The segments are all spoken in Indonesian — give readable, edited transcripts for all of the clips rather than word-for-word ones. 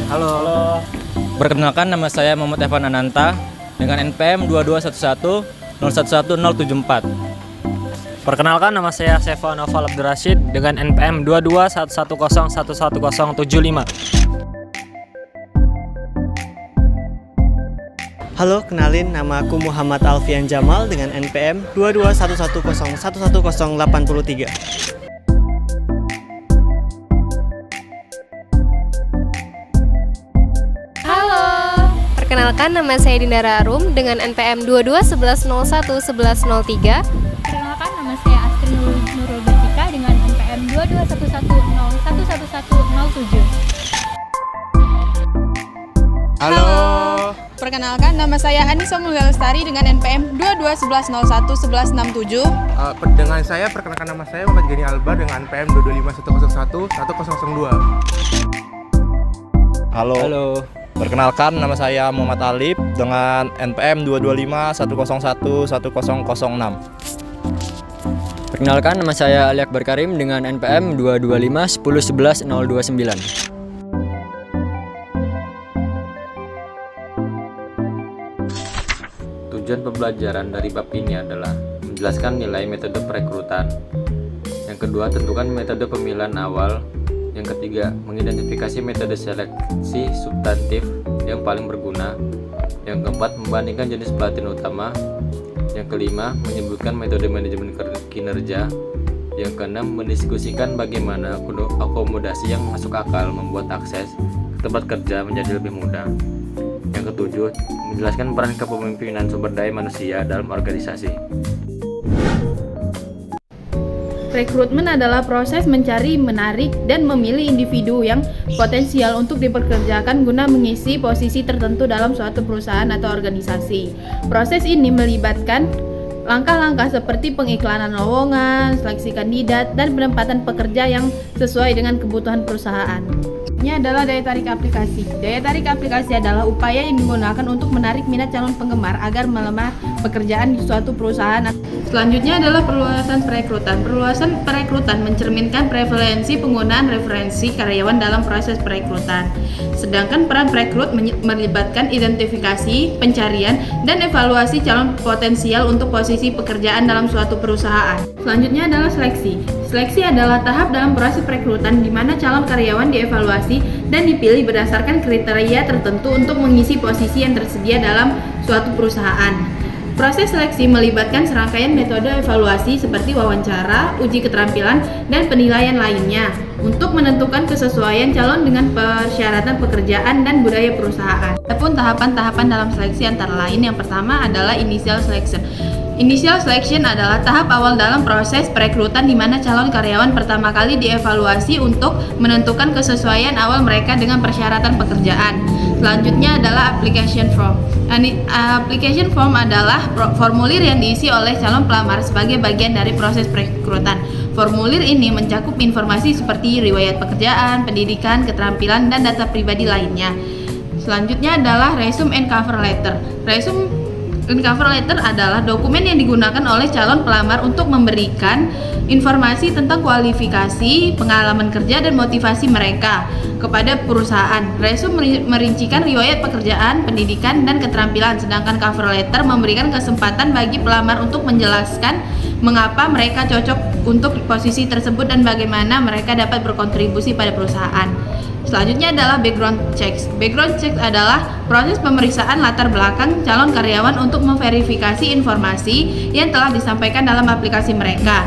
Halo. Halo. Perkenalkan, nama saya Muhammad Evan Ananta dengan NPM 22110111074. Perkenalkan, nama saya Sefa Noval Abdur Rashid dengan NPM 2211111075. Halo, kenalin, nama aku Muhammad Alfian Jamal dengan NPM 2211111083. Halo, perkenalkan, nama saya Dinda Rarum dengan NPM 2211011103. Perkenalkan, nama saya Astri Nurul Bertika dengan NPM 2211011107. Halo. Perkenalkan, nama saya Anissa Mulya Lestari dengan NPM 2211011167. Dengan saya, perkenalkan, nama saya Muhammad Gani Albar dengan NPM 22510111002. Halo. Perkenalkan, nama saya Muhammad Alif dengan NPM 22510111006. Perkenalkan, nama saya Ali Akbar Karim dengan NPM 22510111029. Tujuan pembelajaran dari bab ini adalah menjelaskan nilai metode perekrutan. Yang kedua, tentukan metode pemilihan awal. Yang ketiga, mengidentifikasi metode seleksi substantif yang paling berguna. Yang keempat, membandingkan jenis pelatihan utama. Yang kelima, menyebutkan metode manajemen kinerja. Yang keenam, mendiskusikan bagaimana akomodasi yang masuk akal membuat akses ke tempat kerja menjadi lebih mudah. Yang ketujuh, menjelaskan peran kepemimpinan sumber daya manusia dalam organisasi. Rekrutmen adalah proses mencari, menarik, dan memilih individu yang potensial untuk dipekerjakan guna mengisi posisi tertentu dalam suatu perusahaan atau organisasi. Proses ini melibatkan langkah-langkah seperti pengiklanan lowongan, seleksi kandidat, dan penempatan pekerja yang sesuai dengan kebutuhan perusahaan. Ini adalah daya tarik aplikasi. Daya tarik aplikasi adalah upaya yang digunakan untuk menarik minat calon penggemar agar melamar pekerjaan di suatu perusahaan. Selanjutnya adalah perluasan perekrutan. Perluasan perekrutan mencerminkan prevalensi penggunaan referensi karyawan dalam proses perekrutan. Sedangkan peran perekrut melibatkan identifikasi, pencarian, dan evaluasi calon potensial untuk posisi pekerjaan dalam suatu perusahaan. Selanjutnya adalah seleksi. Seleksi adalah tahap dalam proses perekrutan di mana calon karyawan dievaluasi dan dipilih berdasarkan kriteria tertentu untuk mengisi posisi yang tersedia dalam suatu perusahaan. Proses seleksi melibatkan serangkaian metode evaluasi seperti wawancara, uji keterampilan, dan penilaian lainnya untuk menentukan kesesuaian calon dengan persyaratan pekerjaan dan budaya perusahaan. Adapun tahapan-tahapan dalam seleksi antara lain, yang pertama adalah initial selection. Initial selection adalah tahap awal dalam proses perekrutan di mana calon karyawan pertama kali dievaluasi untuk menentukan kesesuaian awal mereka dengan persyaratan pekerjaan. Selanjutnya adalah application form. Application form adalah formulir yang diisi oleh calon pelamar sebagai bagian dari proses perekrutan. Formulir ini mencakup informasi seperti riwayat pekerjaan, pendidikan, keterampilan, dan data pribadi lainnya. Selanjutnya adalah resume and cover letter. Resume and cover letter adalah dokumen yang digunakan oleh calon pelamar untuk memberikan informasi tentang kualifikasi, pengalaman kerja, dan motivasi mereka kepada perusahaan. Resume merincikan riwayat pekerjaan, pendidikan, dan keterampilan, sedangkan cover letter memberikan kesempatan bagi pelamar untuk menjelaskan mengapa mereka cocok untuk posisi tersebut dan bagaimana mereka dapat berkontribusi pada perusahaan. Selanjutnya adalah background checks. Background checks adalah proses pemeriksaan latar belakang calon karyawan untuk memverifikasi informasi yang telah disampaikan dalam aplikasi mereka.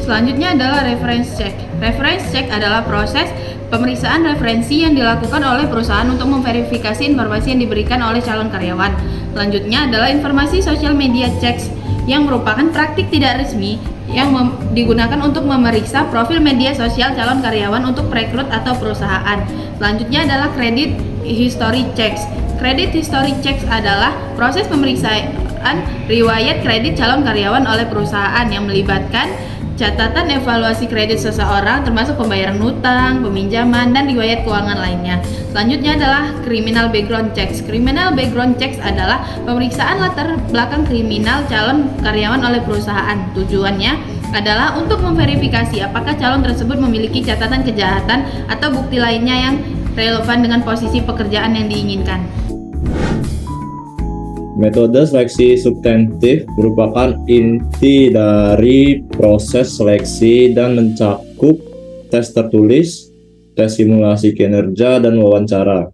Selanjutnya adalah reference check. Reference check adalah proses pemeriksaan referensi yang dilakukan oleh perusahaan untuk memverifikasi informasi yang diberikan oleh calon karyawan. Selanjutnya adalah informasi social media checks, yang merupakan praktik tidak resmi yang digunakan untuk memeriksa profil media sosial calon karyawan untuk perekrut atau perusahaan. Selanjutnya adalah credit history checks. Credit history checks adalah proses pemeriksaan riwayat kredit calon karyawan oleh perusahaan yang melibatkan catatan evaluasi kredit seseorang termasuk pembayaran hutang, peminjaman, dan riwayat keuangan lainnya. Selanjutnya adalah criminal background checks. Criminal background checks adalah pemeriksaan latar belakang kriminal calon karyawan oleh perusahaan. Tujuannya adalah untuk memverifikasi apakah calon tersebut memiliki catatan kejahatan atau bukti lainnya yang relevan dengan posisi pekerjaan yang diinginkan. Metode seleksi substantif merupakan inti dari proses seleksi dan mencakup tes tertulis, tes simulasi kinerja, dan wawancara.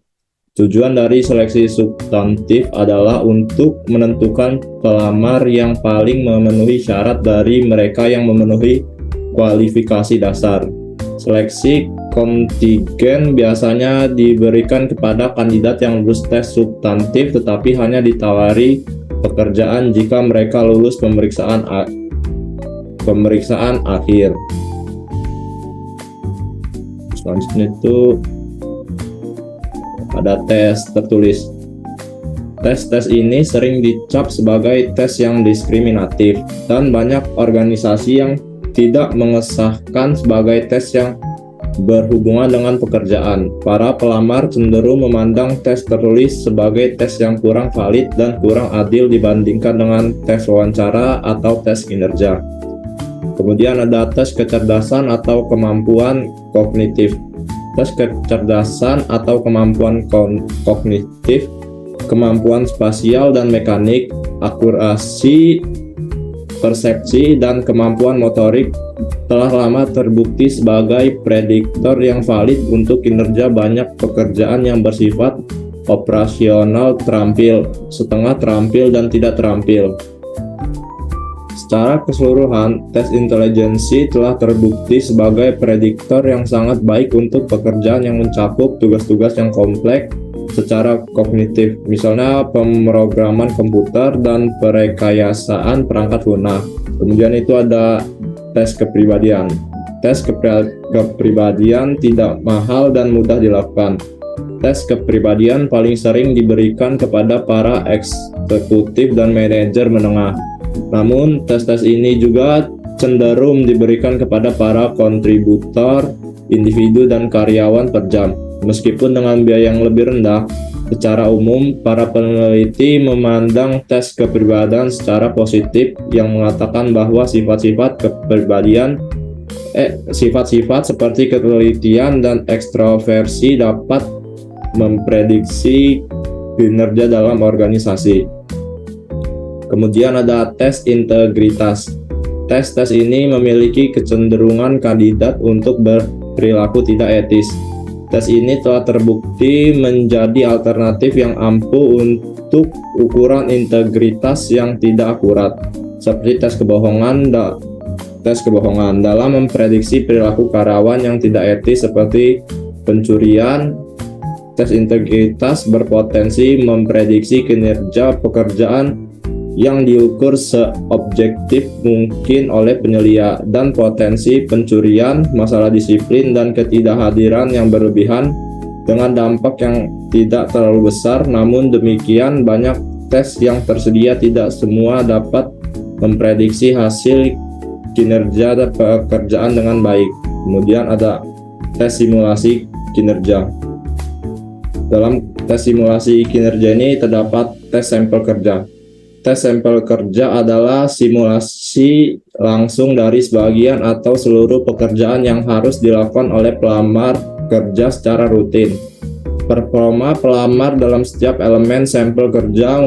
Tujuan dari seleksi substantif adalah untuk menentukan pelamar yang paling memenuhi syarat dari mereka yang memenuhi kualifikasi dasar. Seleksi kontingen biasanya diberikan kepada kandidat yang lulus tes substantif tetapi hanya ditawari pekerjaan jika mereka lulus pemeriksaan akhir. Selanjutnya itu ada tes tertulis. Tes ini sering dicap sebagai tes yang diskriminatif dan banyak organisasi yang tidak mengesahkan sebagai tes yang berhubungan dengan pekerjaan. Para pelamar cenderung memandang tes tertulis sebagai tes yang kurang valid dan kurang adil dibandingkan dengan tes wawancara atau tes kinerja. Kemudian ada tes kecerdasan atau kemampuan kognitif. Tes kecerdasan atau kemampuan kognitif, kemampuan spasial dan mekanik, akurasi persepsi, dan kemampuan motorik telah lama terbukti sebagai prediktor yang valid untuk kinerja banyak pekerjaan yang bersifat operasional terampil, setengah terampil, dan tidak terampil. Secara keseluruhan, tes intelijensi telah terbukti sebagai prediktor yang sangat baik untuk pekerjaan yang mencakup tugas-tugas yang kompleks secara kognitif, misalnya pemrograman komputer dan perekayasaan perangkat lunak. Kemudian itu ada tes kepribadian. Tes kepribadian tidak mahal dan mudah dilakukan. Tes kepribadian paling sering diberikan kepada para eksekutif dan manajer menengah. Namun, tes-tes ini juga cenderung diberikan kepada para kontributor, individu, dan karyawan per jam. Meskipun dengan biaya yang lebih rendah, secara umum para peneliti memandang tes kepribadian secara positif yang mengatakan bahwa sifat-sifat seperti ketelitian dan ekstroversi dapat memprediksi kinerja dalam organisasi. Kemudian ada tes integritas. Tes ini memiliki kecenderungan kandidat untuk berperilaku tidak etis. Tes ini telah terbukti menjadi alternatif yang ampuh untuk ukuran integritas yang tidak akurat, seperti tes kebohongan dalam memprediksi perilaku karyawan yang tidak etis seperti pencurian. Tes integritas berpotensi memprediksi kinerja pekerjaan yang diukur seobjektif mungkin oleh penyelia, dan potensi pencurian, masalah disiplin, dan ketidakhadiran yang berlebihan dengan dampak yang tidak terlalu besar. Namun demikian, banyak tes yang tersedia tidak semua dapat memprediksi hasil kinerja dan pekerjaan dengan baik. Kemudian ada tes simulasi kinerja. Dalam tes simulasi kinerja ini terdapat tes sampel kerja. Tes sampel kerja adalah simulasi langsung dari sebagian atau seluruh pekerjaan yang harus dilakukan oleh pelamar kerja secara rutin. Performa pelamar dalam setiap elemen sampel kerja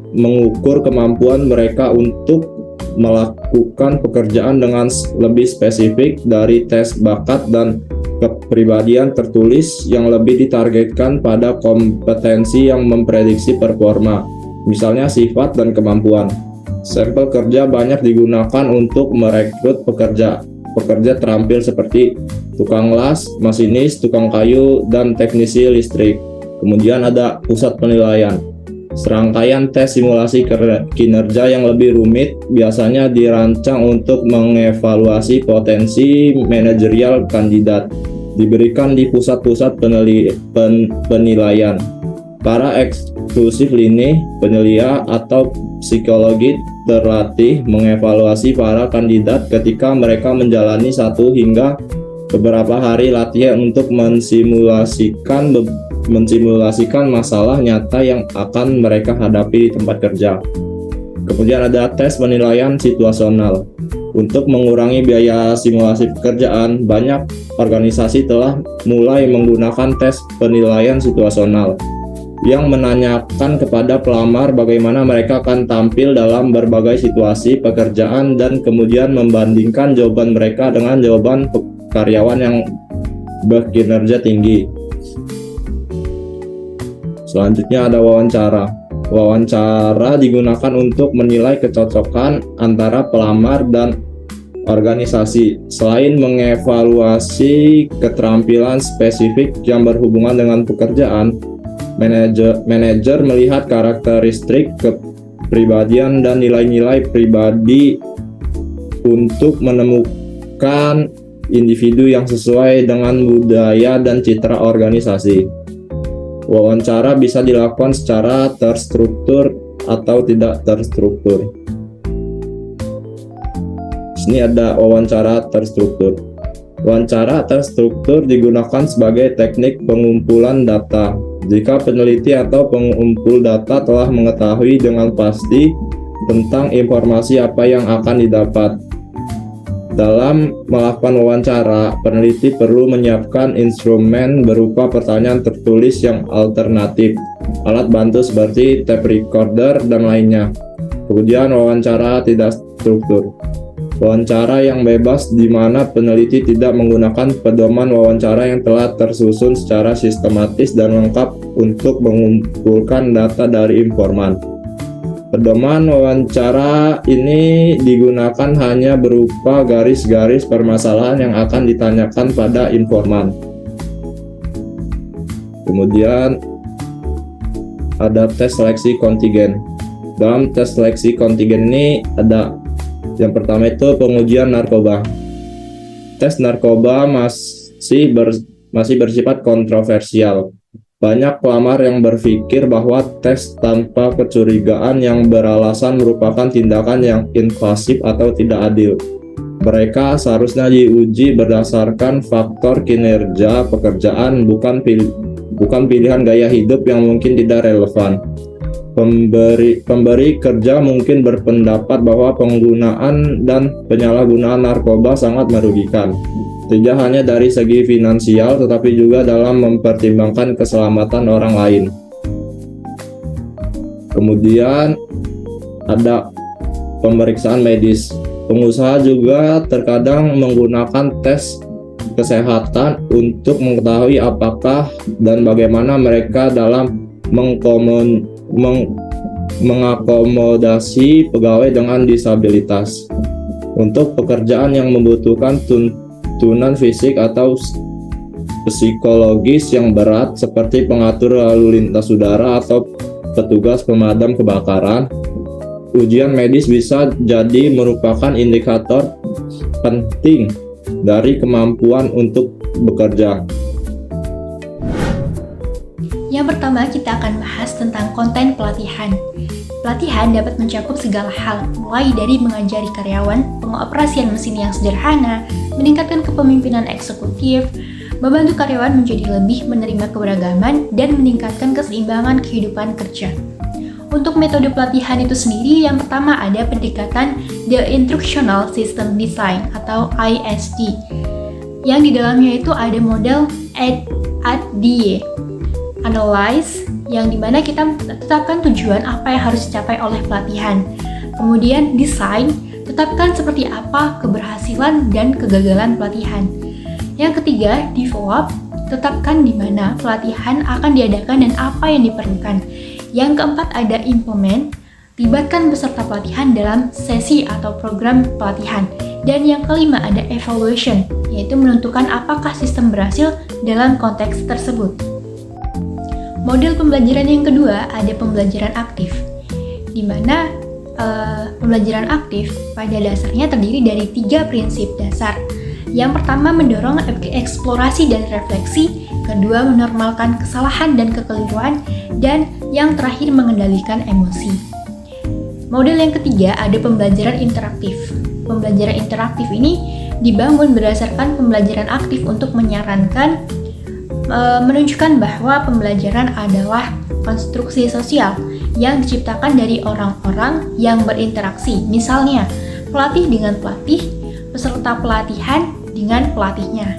mengukur kemampuan mereka untuk melakukan pekerjaan dengan lebih spesifik. Dari tes bakat dan kepribadian tertulis yang lebih ditargetkan pada kompetensi yang memprediksi performa, misalnya sifat dan kemampuan. Sampel kerja banyak digunakan untuk merekrut pekerja terampil seperti tukang las, masinis, tukang kayu, dan teknisi listrik. Kemudian ada pusat penilaian. Serangkaian tes simulasi kinerja yang lebih rumit biasanya dirancang untuk mengevaluasi potensi manajerial kandidat, diberikan di pusat-pusat penilaian. Para eksklusif lini, penyelia, atau psikologi terlatih mengevaluasi para kandidat ketika mereka menjalani 1 hingga beberapa hari latihan untuk mensimulasikan masalah nyata yang akan mereka hadapi di tempat kerja. Kemudian ada tes penilaian situasional. Untuk mengurangi biaya simulasi pekerjaan, banyak organisasi telah mulai menggunakan tes penilaian situasional yang menanyakan kepada pelamar bagaimana mereka akan tampil dalam berbagai situasi pekerjaan dan kemudian membandingkan jawaban mereka dengan jawaban karyawan yang berkinerja tinggi. Selanjutnya ada wawancara. Wawancara digunakan untuk menilai kecocokan antara pelamar dan organisasi. Selain mengevaluasi keterampilan spesifik yang berhubungan dengan pekerjaan, manajer melihat karakteristik kepribadian dan nilai-nilai pribadi untuk menemukan individu yang sesuai dengan budaya dan citra organisasi. Wawancara bisa dilakukan secara terstruktur atau tidak terstruktur. Sini ada wawancara terstruktur. Wawancara terstruktur digunakan sebagai teknik pengumpulan data. Jika peneliti atau pengumpul data telah mengetahui dengan pasti tentang informasi apa yang akan didapat. Dalam melakukan wawancara, peneliti perlu menyiapkan instrumen berupa pertanyaan tertulis yang alternatif, alat bantu seperti tape recorder, dan lainnya. Kemudian wawancara tidak struktur. Wawancara yang bebas di mana peneliti tidak menggunakan pedoman wawancara yang telah tersusun secara sistematis dan lengkap untuk mengumpulkan data dari informan. Pedoman wawancara ini digunakan hanya berupa garis-garis permasalahan yang akan ditanyakan pada informan. Kemudian ada tes seleksi kontingen. Dalam tes seleksi kontingen ini ada yang pertama itu pengujian narkoba. Tes narkoba masih bersifat kontroversial. Banyak pelamar yang berpikir bahwa tes tanpa kecurigaan yang beralasan merupakan tindakan yang invasif atau tidak adil. Mereka seharusnya diuji berdasarkan faktor kinerja pekerjaan, bukan pilihan gaya hidup yang mungkin tidak relevan. Pemberi kerja mungkin berpendapat bahwa penggunaan dan penyalahgunaan narkoba sangat merugikan, tidak hanya dari segi finansial tetapi juga dalam mempertimbangkan keselamatan orang lain. Kemudian ada pemeriksaan medis. Pengusaha juga terkadang menggunakan tes kesehatan untuk mengetahui apakah dan bagaimana mereka dalam mengakomodasi pegawai dengan disabilitas. Untuk pekerjaan yang membutuhkan tuntunan fisik atau psikologis yang berat seperti pengatur lalu lintas udara atau petugas pemadam kebakaran, ujian medis bisa jadi merupakan indikator penting dari kemampuan untuk bekerja. Yang pertama, kita akan bahas tentang konten pelatihan. Pelatihan dapat mencakup segala hal, mulai dari mengajari karyawan pengoperasian mesin yang sederhana, meningkatkan kepemimpinan eksekutif, membantu karyawan menjadi lebih menerima keberagaman, dan meningkatkan keseimbangan kehidupan kerja. Untuk metode pelatihan itu sendiri, yang pertama ada pendekatan The Instructional System Design atau ISD, yang di dalamnya itu ada model ADDIE, Analyze, yang dimana kita tetapkan tujuan apa yang harus dicapai oleh pelatihan. Kemudian Design, tetapkan seperti apa keberhasilan dan kegagalan pelatihan. Yang ketiga, Develop, tetapkan di mana pelatihan akan diadakan dan apa yang diperlukan. Yang keempat ada Implement, libatkan peserta pelatihan dalam sesi atau program pelatihan. Dan yang kelima ada Evaluation, yaitu menentukan apakah sistem berhasil dalam konteks tersebut. Model pembelajaran yang kedua ada pembelajaran aktif, di mana pembelajaran aktif pada dasarnya terdiri dari 3 prinsip dasar. Yang pertama mendorong eksplorasi dan refleksi, kedua menormalkan kesalahan dan kekeliruan, dan yang terakhir mengendalikan emosi. Model yang ketiga ada pembelajaran interaktif. Pembelajaran interaktif ini dibangun berdasarkan pembelajaran aktif untuk menunjukkan bahwa pembelajaran adalah konstruksi sosial yang diciptakan dari orang-orang yang berinteraksi. Misalnya, pelatih dengan pelatih, peserta pelatihan dengan pelatihnya.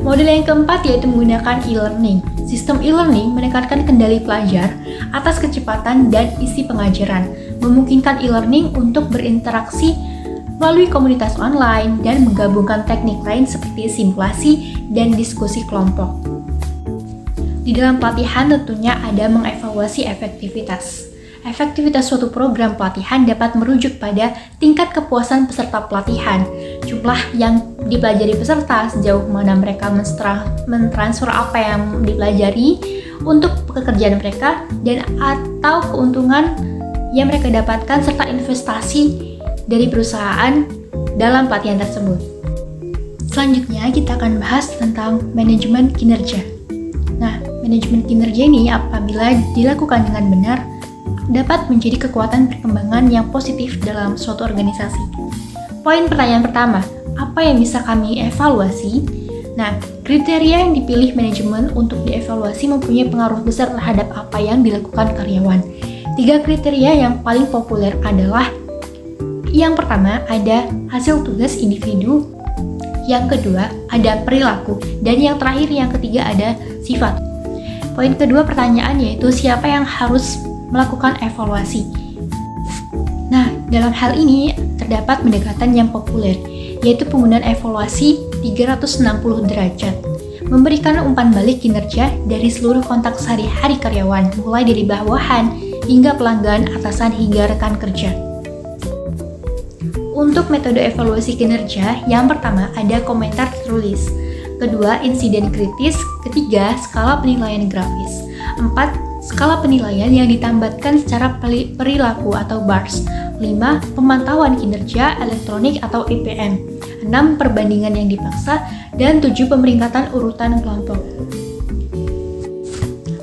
Model yang keempat yaitu menggunakan e-learning. Sistem e-learning menekankan kendali pelajar atas kecepatan dan isi pengajaran, memungkinkan e-learning untuk berinteraksi melalui komunitas online dan menggabungkan teknik lain seperti simulasi dan diskusi kelompok. Di dalam pelatihan tentunya ada mengevaluasi efektivitas. Efektivitas suatu program pelatihan dapat merujuk pada tingkat kepuasan peserta pelatihan, jumlah yang dipelajari peserta, sejauh mana mereka mentransfer apa yang dipelajari untuk pekerjaan mereka, dan atau keuntungan yang mereka dapatkan serta investasi dari perusahaan dalam pelatihan tersebut. Selanjutnya kita akan bahas tentang manajemen kinerja. Nah, manajemen kinerja ini apabila dilakukan dengan benar dapat menjadi kekuatan perkembangan yang positif dalam suatu organisasi. Poin pertanyaan pertama, apa yang bisa kami evaluasi? Nah, kriteria yang dipilih manajemen untuk dievaluasi mempunyai pengaruh besar terhadap apa yang dilakukan karyawan. 3 kriteria yang paling populer adalah: yang pertama ada hasil tugas individu, yang kedua ada perilaku, dan yang terakhir yang ketiga ada sifat. Poin kedua pertanyaan yaitu siapa yang harus melakukan evaluasi. Nah, dalam hal ini terdapat pendekatan yang populer, yaitu penggunaan evaluasi 360 derajat, memberikan umpan balik kinerja dari seluruh kontak sehari-hari karyawan, mulai dari bawahan hingga pelanggan, atasan hingga rekan kerja. Untuk metode evaluasi kinerja, yang pertama ada komentar tertulis, kedua insiden kritis, ketiga skala penilaian grafis, 4 skala penilaian yang ditambatkan secara perilaku atau BARS, 5 pemantauan kinerja elektronik atau EPM, 6 perbandingan yang dipaksa, dan 7 pemeringkatan urutan kelompok.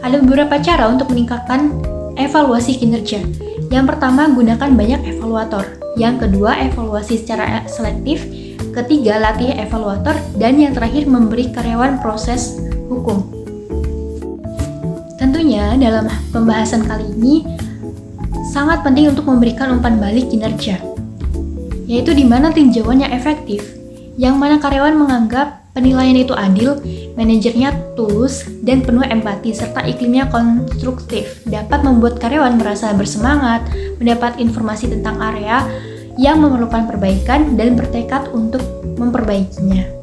Ada beberapa cara untuk meningkatkan evaluasi kinerja. Yang pertama, gunakan banyak evaluator. Yang kedua, evaluasi secara selektif. Ketiga, latih evaluator. Dan yang terakhir, memberi karyawan proses hukum. Tentunya dalam pembahasan kali ini sangat penting untuk memberikan umpan balik kinerja, yaitu di mana tinjauan yang efektif, yang mana karyawan menganggap penilaian itu adil, manajernya tulus dan penuh empati, serta iklimnya konstruktif, dapat membuat karyawan merasa bersemangat, mendapat informasi tentang area yang memerlukan perbaikan dan bertekad untuk memperbaikinya.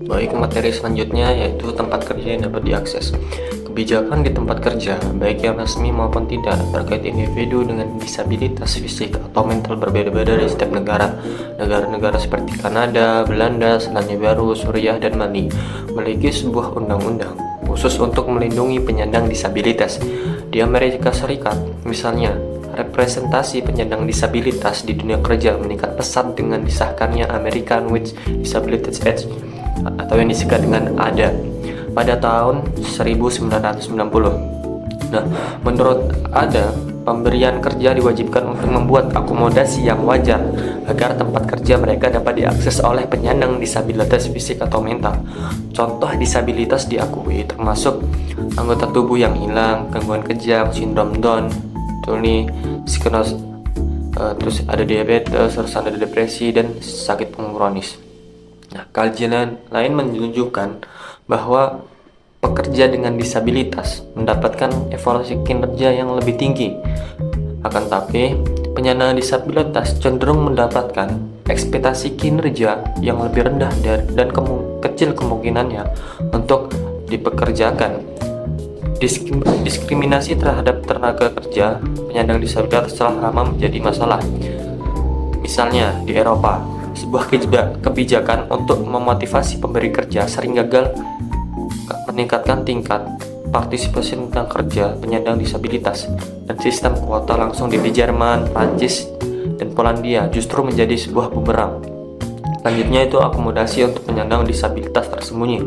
Baik, materi selanjutnya yaitu tempat kerja yang dapat diakses. Kebijakan di tempat kerja, baik yang resmi maupun tidak, terkait individu dengan disabilitas fisik atau mental berbeda-beda di setiap negara. Negara-negara seperti Kanada, Belanda, Selandia Baru, Suriah, dan Mali memiliki sebuah undang-undang khusus untuk melindungi penyandang disabilitas. Di Amerika Serikat, misalnya, representasi penyandang disabilitas di dunia kerja meningkat pesat dengan disahkannya American with Disabilities Act atau yang disingkat dengan ADA pada tahun 1990. Nah, menurut ADA, pemberian kerja diwajibkan untuk membuat akomodasi yang wajar agar tempat kerja mereka dapat diakses oleh penyandang disabilitas fisik atau mental. Contoh disabilitas diakui termasuk anggota tubuh yang hilang, gangguan kejang, sindrom Down, Tony, psikosis, terus ada diabetes, terus ada depresi dan sakit kronis. Nah, kajian lain menunjukkan bahwa pekerja dengan disabilitas mendapatkan evaluasi kinerja yang lebih tinggi. Akan tapi, penyandang disabilitas cenderung mendapatkan ekspektasi kinerja yang lebih rendah dan kecil kemungkinannya untuk dipekerjakan. Diskriminasi terhadap tenaga kerja penyandang disabilitas telah lama menjadi masalah. Misalnya di Eropa, sebuah kebijakan untuk memotivasi pemberi kerja sering gagal meningkatkan tingkat partisipasi tentang kerja penyandang disabilitas, dan sistem kuota langsung di Jerman, Prancis, dan Polandia justru menjadi sebuah bumerang. Selanjutnya itu akomodasi untuk penyandang disabilitas tersembunyi.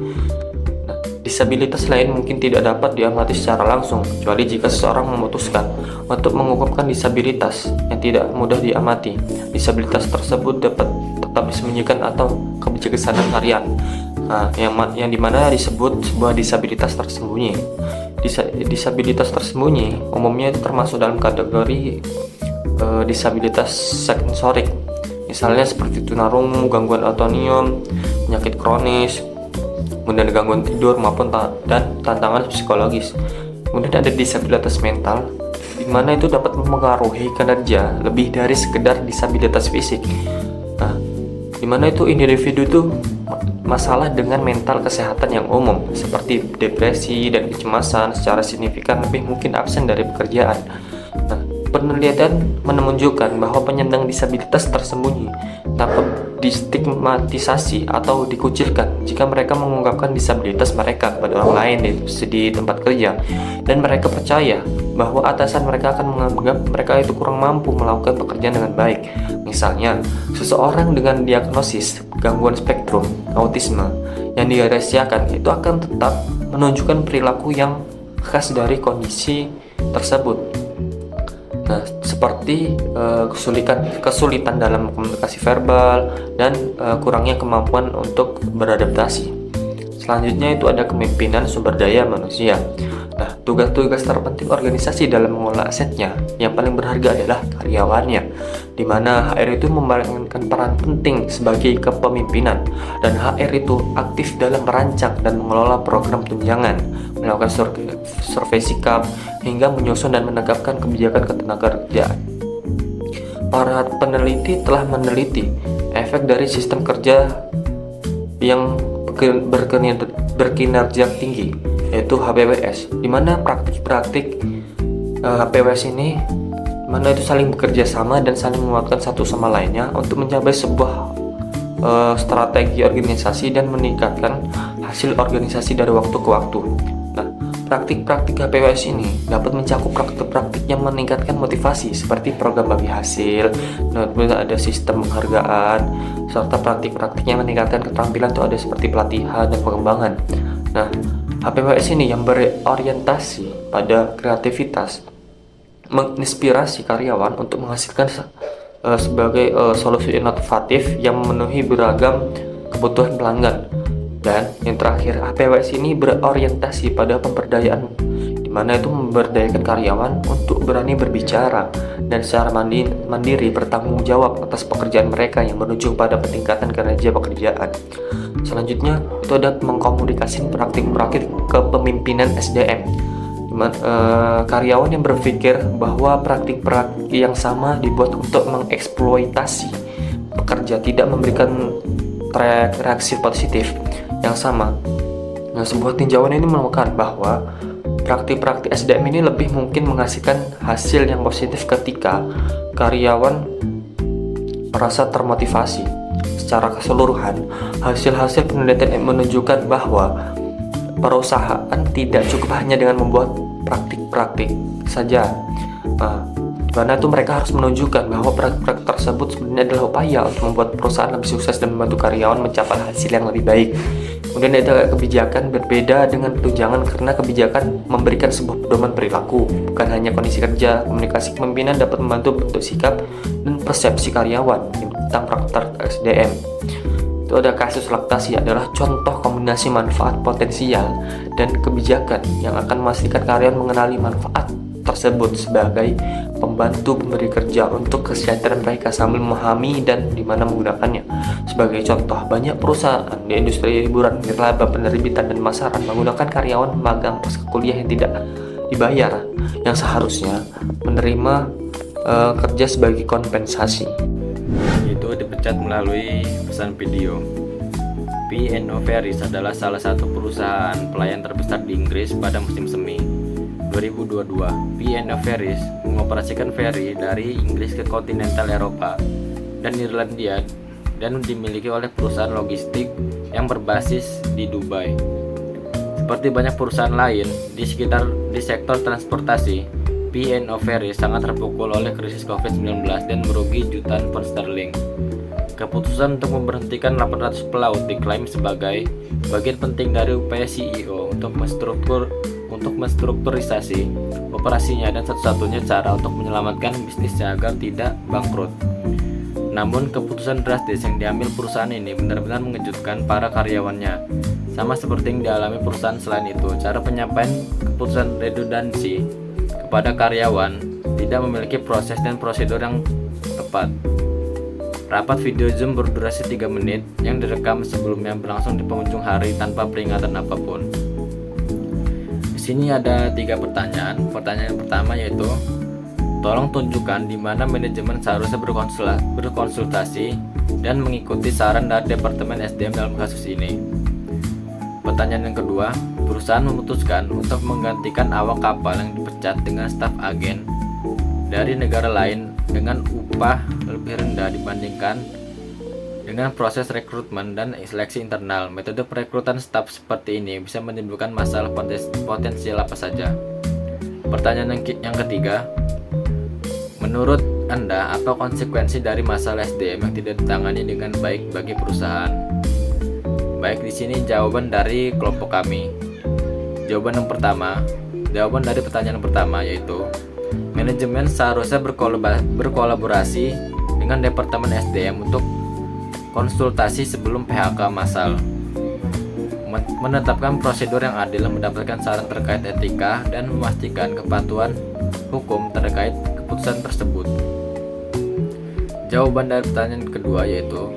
Disabilitas lain mungkin tidak dapat diamati secara langsung, kecuali jika seseorang memutuskan untuk mengukuhkan disabilitas yang tidak mudah diamati. Disabilitas tersebut dapat tetap disembunyikan atau kebijaksanaan harian, yang dimana disebut sebuah disabilitas tersembunyi. Disabilitas tersembunyi umumnya itu termasuk dalam kategori disabilitas sensorik, misalnya seperti tunarungu, gangguan autonomium, penyakit kronis, kemudian gangguan tidur maupun dan tantangan psikologis. Kemudian ada disabilitas mental, di mana itu dapat mempengaruhi kinerja lebih dari sekedar disabilitas fisik. Nah, di mana itu individu itu masalah dengan mental kesehatan yang umum seperti depresi dan kecemasan secara signifikan lebih mungkin absen dari pekerjaan. Nah, penelitian menunjukkan bahwa penyandang disabilitas tersembunyi dapat distigmatisasi atau dikucilkan jika mereka mengungkapkan disabilitas mereka kepada orang lain di tempat kerja, dan mereka percaya bahwa atasan mereka akan menganggap mereka itu kurang mampu melakukan pekerjaan dengan baik. Misalnya, seseorang dengan diagnosis gangguan spektrum autisme yang dirahasiakan itu akan tetap menunjukkan perilaku yang khas dari kondisi tersebut. Nah, seperti kesulitan dalam komunikasi verbal dan kurangnya kemampuan untuk beradaptasi. Selanjutnya itu ada kepemimpinan sumber daya manusia. Nah, tugas-tugas terpenting organisasi dalam mengelola asetnya yang paling berharga adalah karyawannya, di mana HR itu memainkan peran penting sebagai kepemimpinan, dan HR itu aktif dalam merancang dan mengelola program tunjangan, melakukan survei sikap, hingga menyusun dan menegakkan kebijakan ketenagakerjaan. Para peneliti telah meneliti efek dari sistem kerja yang berkinerja tinggi, yaitu HPWS, di mana praktik-praktik HPWS ini mana itu saling bekerja sama dan saling menguatkan satu sama lainnya untuk mencapai sebuah strategi organisasi dan meningkatkan hasil organisasi dari waktu ke waktu. Nah, praktik-praktik HPWS ini dapat mencakup praktik-praktik yang meningkatkan motivasi seperti program bagi hasil, kemudian ada sistem penghargaan, serta praktik-praktik yang meningkatkan keterampilan itu ada seperti pelatihan dan pengembangan. Nah, HPWS ini yang berorientasi pada kreativitas, menginspirasi karyawan untuk menghasilkan sebagai solusi inovatif yang memenuhi beragam kebutuhan pelanggan. Dan yang terakhir, HPWS ini berorientasi pada pemberdayaan, di mana itu memberdayakan karyawan untuk berani berbicara dan secara mandiri bertanggung jawab atas pekerjaan mereka yang menuju pada peningkatan kinerja pekerjaan. Selanjutnya itu ada mengkomunikasikan praktik-praktik kepemimpinan SDM, di mana karyawan yang berpikir bahwa praktik-praktik yang sama dibuat untuk mengeksploitasi pekerja, tidak memberikan reaksi positif yang sama. Nah, sebuah tinjauan ini menemukan bahwa praktik-praktik SDM ini lebih mungkin menghasilkan hasil yang positif ketika karyawan merasa termotivasi. Secara keseluruhan, hasil-hasil penelitian menunjukkan bahwa perusahaan tidak cukup hanya dengan membuat praktik-praktik saja. Di mana itu mereka harus menunjukkan bahwa praktik-praktik tersebut sebenarnya adalah upaya untuk membuat perusahaan lebih sukses dan membantu karyawan mencapai hasil yang lebih baik. Kemudian ada kebijakan berbeda dengan tunjangan, karena kebijakan memberikan sebuah pedoman perilaku, bukan hanya kondisi kerja. Komunikasi kepemimpinan dapat membantu bentuk sikap dan persepsi karyawan tentang praktik SDM. Itu ada kasus laktasi, adalah contoh kombinasi manfaat potensial dan kebijakan yang akan memastikan karyawan mengenali manfaat tersebut sebagai pembantu pemberi kerja untuk kesejahteraan mereka sambil memahami dan di mana menggunakannya. Sebagai contoh, banyak perusahaan di industri hiburan, nirlaba, penerbitan, dan pemasaran menggunakan karyawan magang pasca kuliah yang tidak dibayar, yang seharusnya menerima kerja sebagai kompensasi. Itu dipecat melalui pesan video. P&O Ferries adalah salah satu perusahaan pelayan terbesar di Inggris pada musim semi 2022. P&O Ferries mengoperasikan feri dari Inggris ke kontinental Eropa dan Irlandia dan dimiliki oleh perusahaan logistik yang berbasis di Dubai. Seperti banyak perusahaan lain di sektor transportasi, P&O Ferries sangat terpukul oleh krisis COVID-19 dan merugi jutaan pound sterling. Keputusan untuk memberhentikan 800 pelaut diklaim sebagai bagian penting dari upaya CEO untuk menstrukturisasi operasinya dan satu-satunya cara untuk menyelamatkan bisnisnya agar tidak bangkrut. Namun keputusan drastis yang diambil perusahaan ini benar-benar mengejutkan para karyawannya. Sama seperti yang dialami perusahaan selain itu, cara penyampaian keputusan redundansi kepada karyawan tidak memiliki proses dan prosedur yang tepat. Rapat video Zoom berdurasi 3 menit yang direkam sebelumnya berlangsung di penghujung hari tanpa peringatan apapun. Di sini ada 3 pertanyaan. Pertanyaan yang pertama yaitu, tolong tunjukkan di mana manajemen seharusnya berkonsultasi dan mengikuti saran dari Departemen SDM dalam kasus ini. Pertanyaan yang kedua, perusahaan memutuskan untuk menggantikan awak kapal yang dipecat dengan staf agen dari negara lain dengan upah lebih rendah dibandingkan dengan proses rekrutmen dan seleksi internal. Metode perekrutan staf seperti ini bisa menimbulkan masalah potensial apa saja. Pertanyaan yang ketiga, menurut Anda apa konsekuensi dari masalah SDM yang tidak ditangani dengan baik bagi perusahaan? Baik, di sini jawaban dari kelompok kami. Jawaban dari pertanyaan pertama yaitu, manajemen seharusnya berkolaborasi dengan Departemen SDM untuk konsultasi sebelum PHK massal, menetapkan prosedur yang adil, mendapatkan saran terkait etika, dan memastikan kepatuhan hukum terkait keputusan tersebut. Jawaban dari pertanyaan kedua yaitu,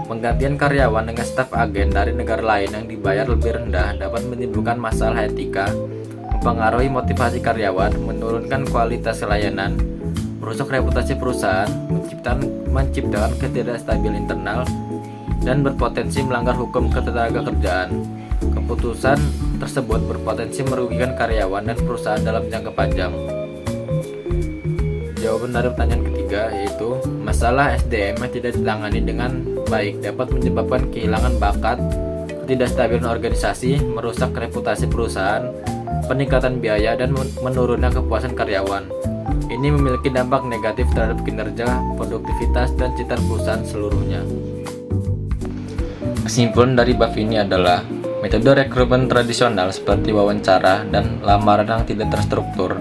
penggantian karyawan dengan staf agen dari negara lain yang dibayar lebih rendah dapat menimbulkan masalah etika, mempengaruhi motivasi karyawan, menurunkan kualitas layanan, merusak reputasi perusahaan, menciptakan ketidakstabilan internal, dan berpotensi melanggar hukum ketenagakerjaan. Keputusan tersebut berpotensi merugikan karyawan dan perusahaan dalam jangka panjang. Jawaban dari pertanyaan ketiga yaitu, masalah SDM yang tidak ditangani dengan baik dapat menyebabkan kehilangan bakat, ketidakstabilan organisasi, merusak reputasi perusahaan, peningkatan biaya, dan menurunnya kepuasan karyawan. Ini memiliki dampak negatif terhadap kinerja, produktivitas, dan citra perusahaan seluruhnya. Kesimpulan dari bab ini adalah, metode rekrutmen tradisional seperti wawancara dan lamaran yang tidak terstruktur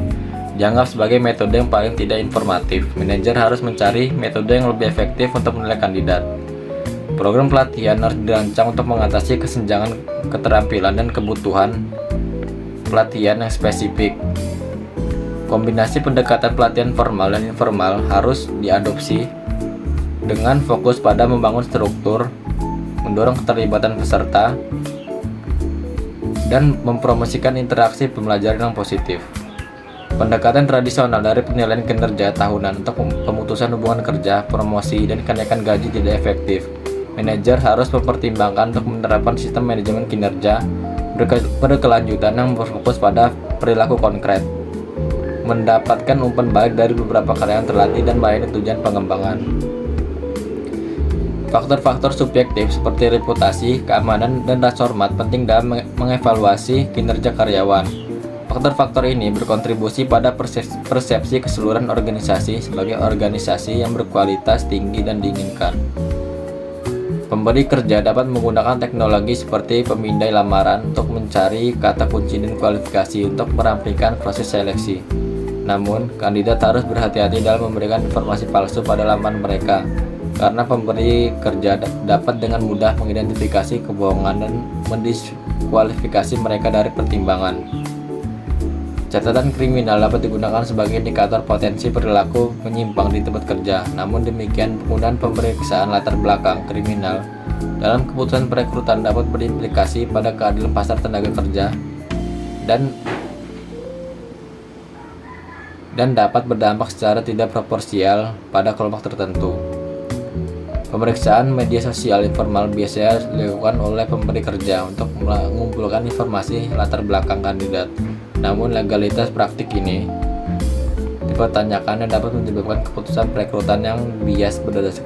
dianggap sebagai metode yang paling tidak informatif. Manajer harus mencari metode yang lebih efektif untuk menilai kandidat. Program pelatihan harus dirancang untuk mengatasi kesenjangan keterampilan dan kebutuhan pelatihan yang spesifik. Kombinasi pendekatan pelatihan formal dan informal harus diadopsi dengan fokus pada membangun struktur, mendorong keterlibatan peserta, dan mempromosikan interaksi pembelajaran yang positif. Pendekatan tradisional dari penilaian kinerja tahunan untuk pemutusan hubungan kerja, promosi, dan kenaikan gaji tidak efektif. Manajer harus mempertimbangkan untuk menerapkan sistem manajemen kinerja berkelanjutan yang berfokus pada perilaku konkret, mendapatkan umpan balik dari beberapa karyawan terlatih, dan melayani tujuan pengembangan. Faktor-faktor subjektif seperti reputasi, keamanan, dan rasa hormat penting dalam mengevaluasi kinerja karyawan. Faktor-faktor ini berkontribusi pada persepsi keseluruhan organisasi sebagai organisasi yang berkualitas tinggi dan diinginkan. Pemberi kerja dapat menggunakan teknologi seperti pemindai lamaran untuk mencari kata kunci dan kualifikasi untuk merampingkan proses seleksi. Namun, kandidat harus berhati-hati dalam memberikan informasi palsu pada lamaran mereka, karena pemberi kerja dapat dengan mudah mengidentifikasi kebohongan dan mendiskualifikasi mereka dari pertimbangan. Catatan kriminal dapat digunakan sebagai indikator potensi perilaku menyimpang di tempat kerja. Namun demikian, penggunaan pemeriksaan latar belakang kriminal dalam keputusan perekrutan dapat berimplikasi pada keadilan pasar tenaga kerja dan dapat berdampak secara tidak proporsional pada kelompok tertentu. Pemeriksaan media sosial informal biasanya dilakukan oleh pemberi kerja untuk mengumpulkan informasi latar belakang kandidat. Namun legalitas praktik ini dipertanyakan dan dapat menyebabkan keputusan perekrutan yang bias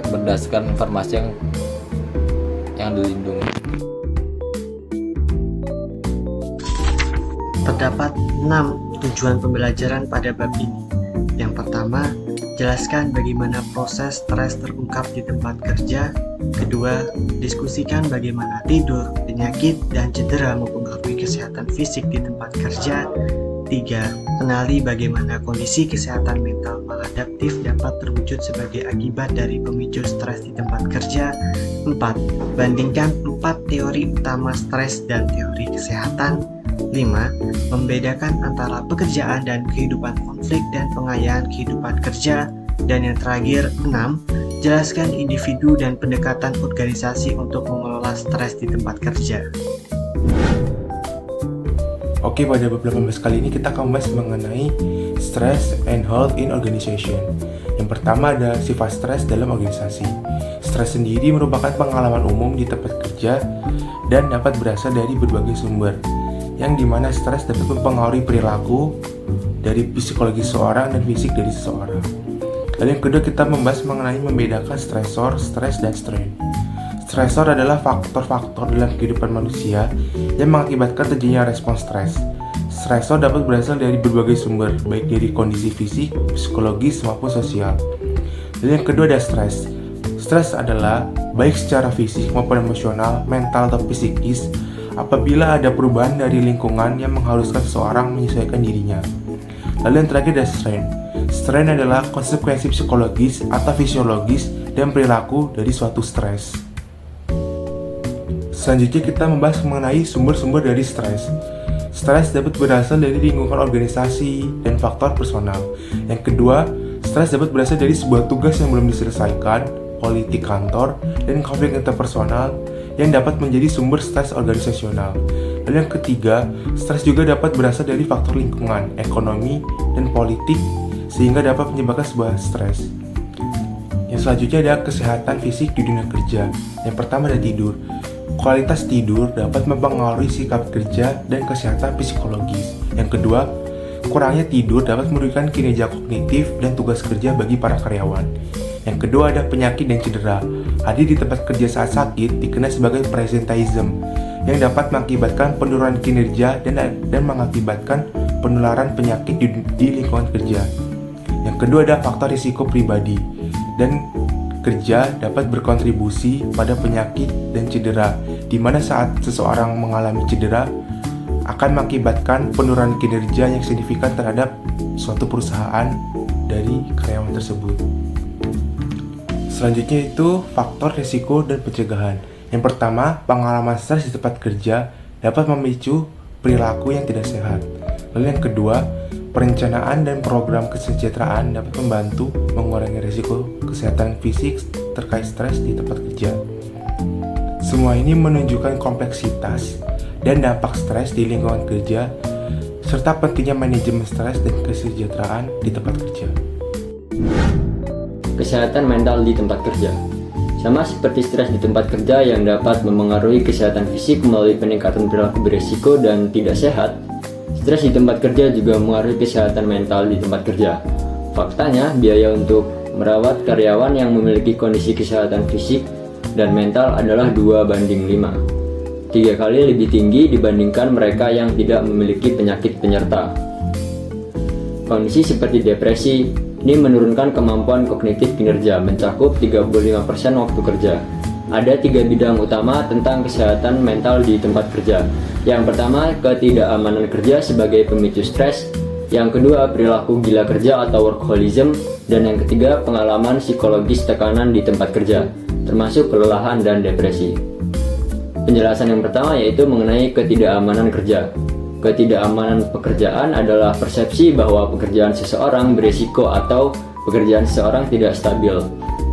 berdasarkan informasi yang dilindungi. Terdapat 6 tujuan pembelajaran pada bab ini. Yang pertama, jelaskan bagaimana proses stres terungkap di tempat kerja. Kedua, diskusikan bagaimana tidur, penyakit, dan cedera mempengaruhi kesehatan fisik di tempat kerja. 3. Kenali bagaimana kondisi kesehatan mental maladaptif dapat terwujud sebagai akibat dari pemicu stres di tempat kerja. 4. Bandingkan 4 teori utama stres dan teori kesehatan. 5. Membedakan antara pekerjaan dan kehidupan, konflik dan pengayaan kehidupan kerja. Dan yang terakhir, 6. Jelaskan individu dan pendekatan organisasi untuk mengelola stres di tempat kerja. Oke, pada bab 18 kali ini kita akan membahas mengenai stress and health in organization. Yang pertama ada sifat stres dalam organisasi. Stres sendiri merupakan pengalaman umum di tempat kerja dan dapat berasal dari berbagai sumber, yang dimana stres dapat mempengaruhi perilaku dari psikologi seseorang dan fisik dari seseorang. Lalu yang kedua kita membahas mengenai membedakan stresor, stres, dan strain. Stresor adalah faktor-faktor dalam kehidupan manusia yang mengakibatkan terjadinya respons stres. Stresor dapat berasal dari berbagai sumber, baik dari kondisi fisik, psikologis, maupun sosial. Lalu yang kedua ada stres. Stres adalah baik secara fisik maupun emosional, mental atau psikis, apabila ada perubahan dari lingkungan yang mengharuskan seseorang menyesuaikan dirinya. Lalu yang terakhir ada strain. Strain adalah konsekuensi psikologis atau fisiologis dan perilaku dari suatu stres. Selanjutnya kita membahas mengenai sumber-sumber dari stres. Stres dapat berasal dari lingkungan organisasi dan faktor personal. Yang kedua, stres dapat berasal dari sebuah tugas yang belum diselesaikan, politik kantor, dan konflik interpersonal yang dapat menjadi sumber stres organisasional. Lalu yang ketiga, stres juga dapat berasal dari faktor lingkungan, ekonomi, dan politik sehingga dapat menyebabkan sebuah stres. Yang selanjutnya ada kesehatan fisik di dunia kerja. Yang pertama ada tidur. Kualitas tidur dapat mempengaruhi sikap kerja dan kesehatan psikologis. Yang kedua, kurangnya tidur dapat merugikan kinerja kognitif dan tugas kerja bagi para karyawan. Yang kedua ada penyakit dan cedera. Hadir di tempat kerja saat sakit dikenal sebagai presenteeism yang dapat mengakibatkan penurunan kinerja dan mengakibatkan penularan penyakit di lingkungan kerja. Yang kedua ada faktor risiko pribadi dan kerja dapat berkontribusi pada penyakit dan cedera, di mana saat seseorang mengalami cedera akan mengakibatkan penurunan kinerja yang signifikan terhadap suatu perusahaan dari karyawan tersebut. Selanjutnya itu faktor risiko dan pencegahan. Yang pertama, pengalaman stres di tempat kerja dapat memicu perilaku yang tidak sehat. Lalu yang kedua, perencanaan dan program kesejahteraan dapat membantu mengurangi risiko kesehatan fisik terkait stres di tempat kerja. Semua ini menunjukkan kompleksitas dan dampak stres di lingkungan kerja, serta pentingnya manajemen stres dan kesejahteraan di tempat kerja. Kesehatan mental di tempat kerja. Sama seperti stres di tempat kerja yang dapat memengaruhi kesehatan fisik melalui peningkatan perilaku berisiko dan tidak sehat, stres di tempat kerja juga mempengaruhi kesehatan mental di tempat kerja. Faktanya, biaya untuk merawat karyawan yang memiliki kondisi kesehatan fisik dan mental adalah 2:5. 3 kali lebih tinggi dibandingkan mereka yang tidak memiliki penyakit penyerta. Kondisi seperti depresi ini menurunkan kemampuan kognitif kinerja, mencakup 35% waktu kerja. Ada 3 bidang utama tentang kesehatan mental di tempat kerja. Yang pertama, ketidakamanan kerja sebagai pemicu stres. Yang kedua, perilaku gila kerja atau workaholism. Dan yang ketiga, pengalaman psikologis tekanan di tempat kerja, termasuk kelelahan dan depresi. Penjelasan yang pertama yaitu mengenai ketidakamanan kerja. Ketidakamanan pekerjaan adalah persepsi bahwa pekerjaan seseorang berisiko atau pekerjaan seseorang tidak stabil.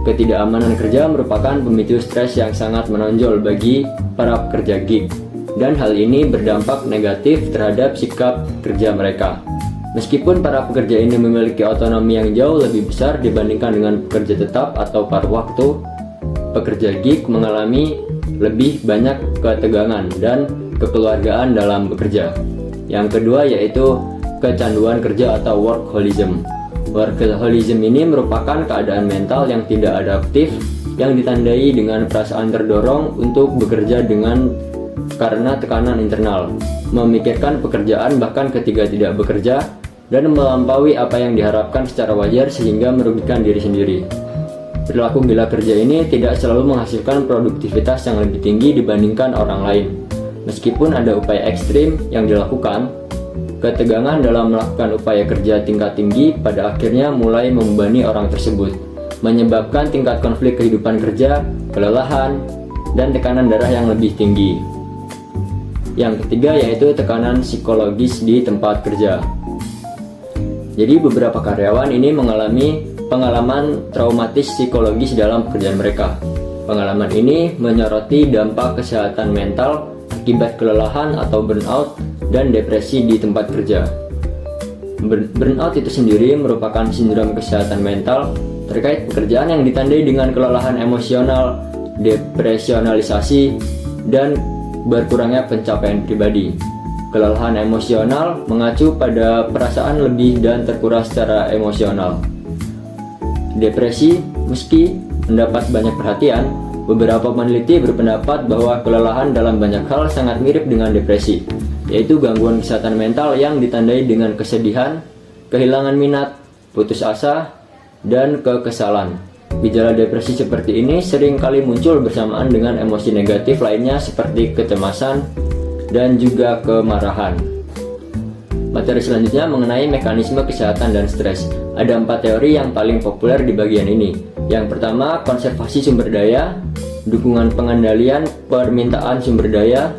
Ketidakamanan kerja merupakan pemicu stres yang sangat menonjol bagi para pekerja gig, dan hal ini berdampak negatif terhadap sikap kerja mereka. Meskipun para pekerja ini memiliki otonomi yang jauh lebih besar dibandingkan dengan pekerja tetap atau paruh waktu, pekerja gig mengalami lebih banyak ketegangan dan kekeluargaan dalam bekerja. Yang kedua yaitu kecanduan kerja atau workaholism. Workaholism ini merupakan keadaan mental yang tidak adaptif yang ditandai dengan perasaan terdorong untuk bekerja karena tekanan internal, memikirkan pekerjaan bahkan ketika tidak bekerja, dan melampaui apa yang diharapkan secara wajar sehingga merugikan diri sendiri. Perilaku gila kerja ini tidak selalu menghasilkan produktivitas yang lebih tinggi dibandingkan orang lain. Meskipun ada upaya ekstrim yang dilakukan, ketegangan dalam melakukan upaya kerja tingkat tinggi pada akhirnya mulai membebani orang tersebut, menyebabkan tingkat konflik kehidupan kerja, kelelahan, dan tekanan darah yang lebih tinggi. Yang ketiga yaitu tekanan psikologis di tempat kerja. Jadi beberapa karyawan ini mengalami pengalaman traumatis psikologis dalam pekerjaan mereka. Pengalaman ini menyoroti dampak kesehatan mental akibat kelelahan atau burnout dan depresi di tempat kerja. Burnout itu sendiri merupakan sindrom kesehatan mental terkait pekerjaan yang ditandai dengan kelelahan emosional, depresionalisasi, dan berkurangnya pencapaian pribadi. Kelelahan emosional mengacu pada perasaan lebih dan terkuras secara emosional. Depresi, meski mendapat banyak perhatian, beberapa peneliti berpendapat bahwa kelelahan dalam banyak hal sangat mirip dengan depresi, yaitu gangguan kesehatan mental yang ditandai dengan kesedihan, kehilangan minat, putus asa, dan kekesalan. Gejala depresi seperti ini sering kali muncul bersamaan dengan emosi negatif lainnya seperti kecemasan dan juga kemarahan. Materi selanjutnya mengenai mekanisme kesehatan dan stres. Ada 4 teori yang paling populer di bagian ini. Yang pertama, konservasi sumber daya, dukungan pengendalian permintaan sumber daya,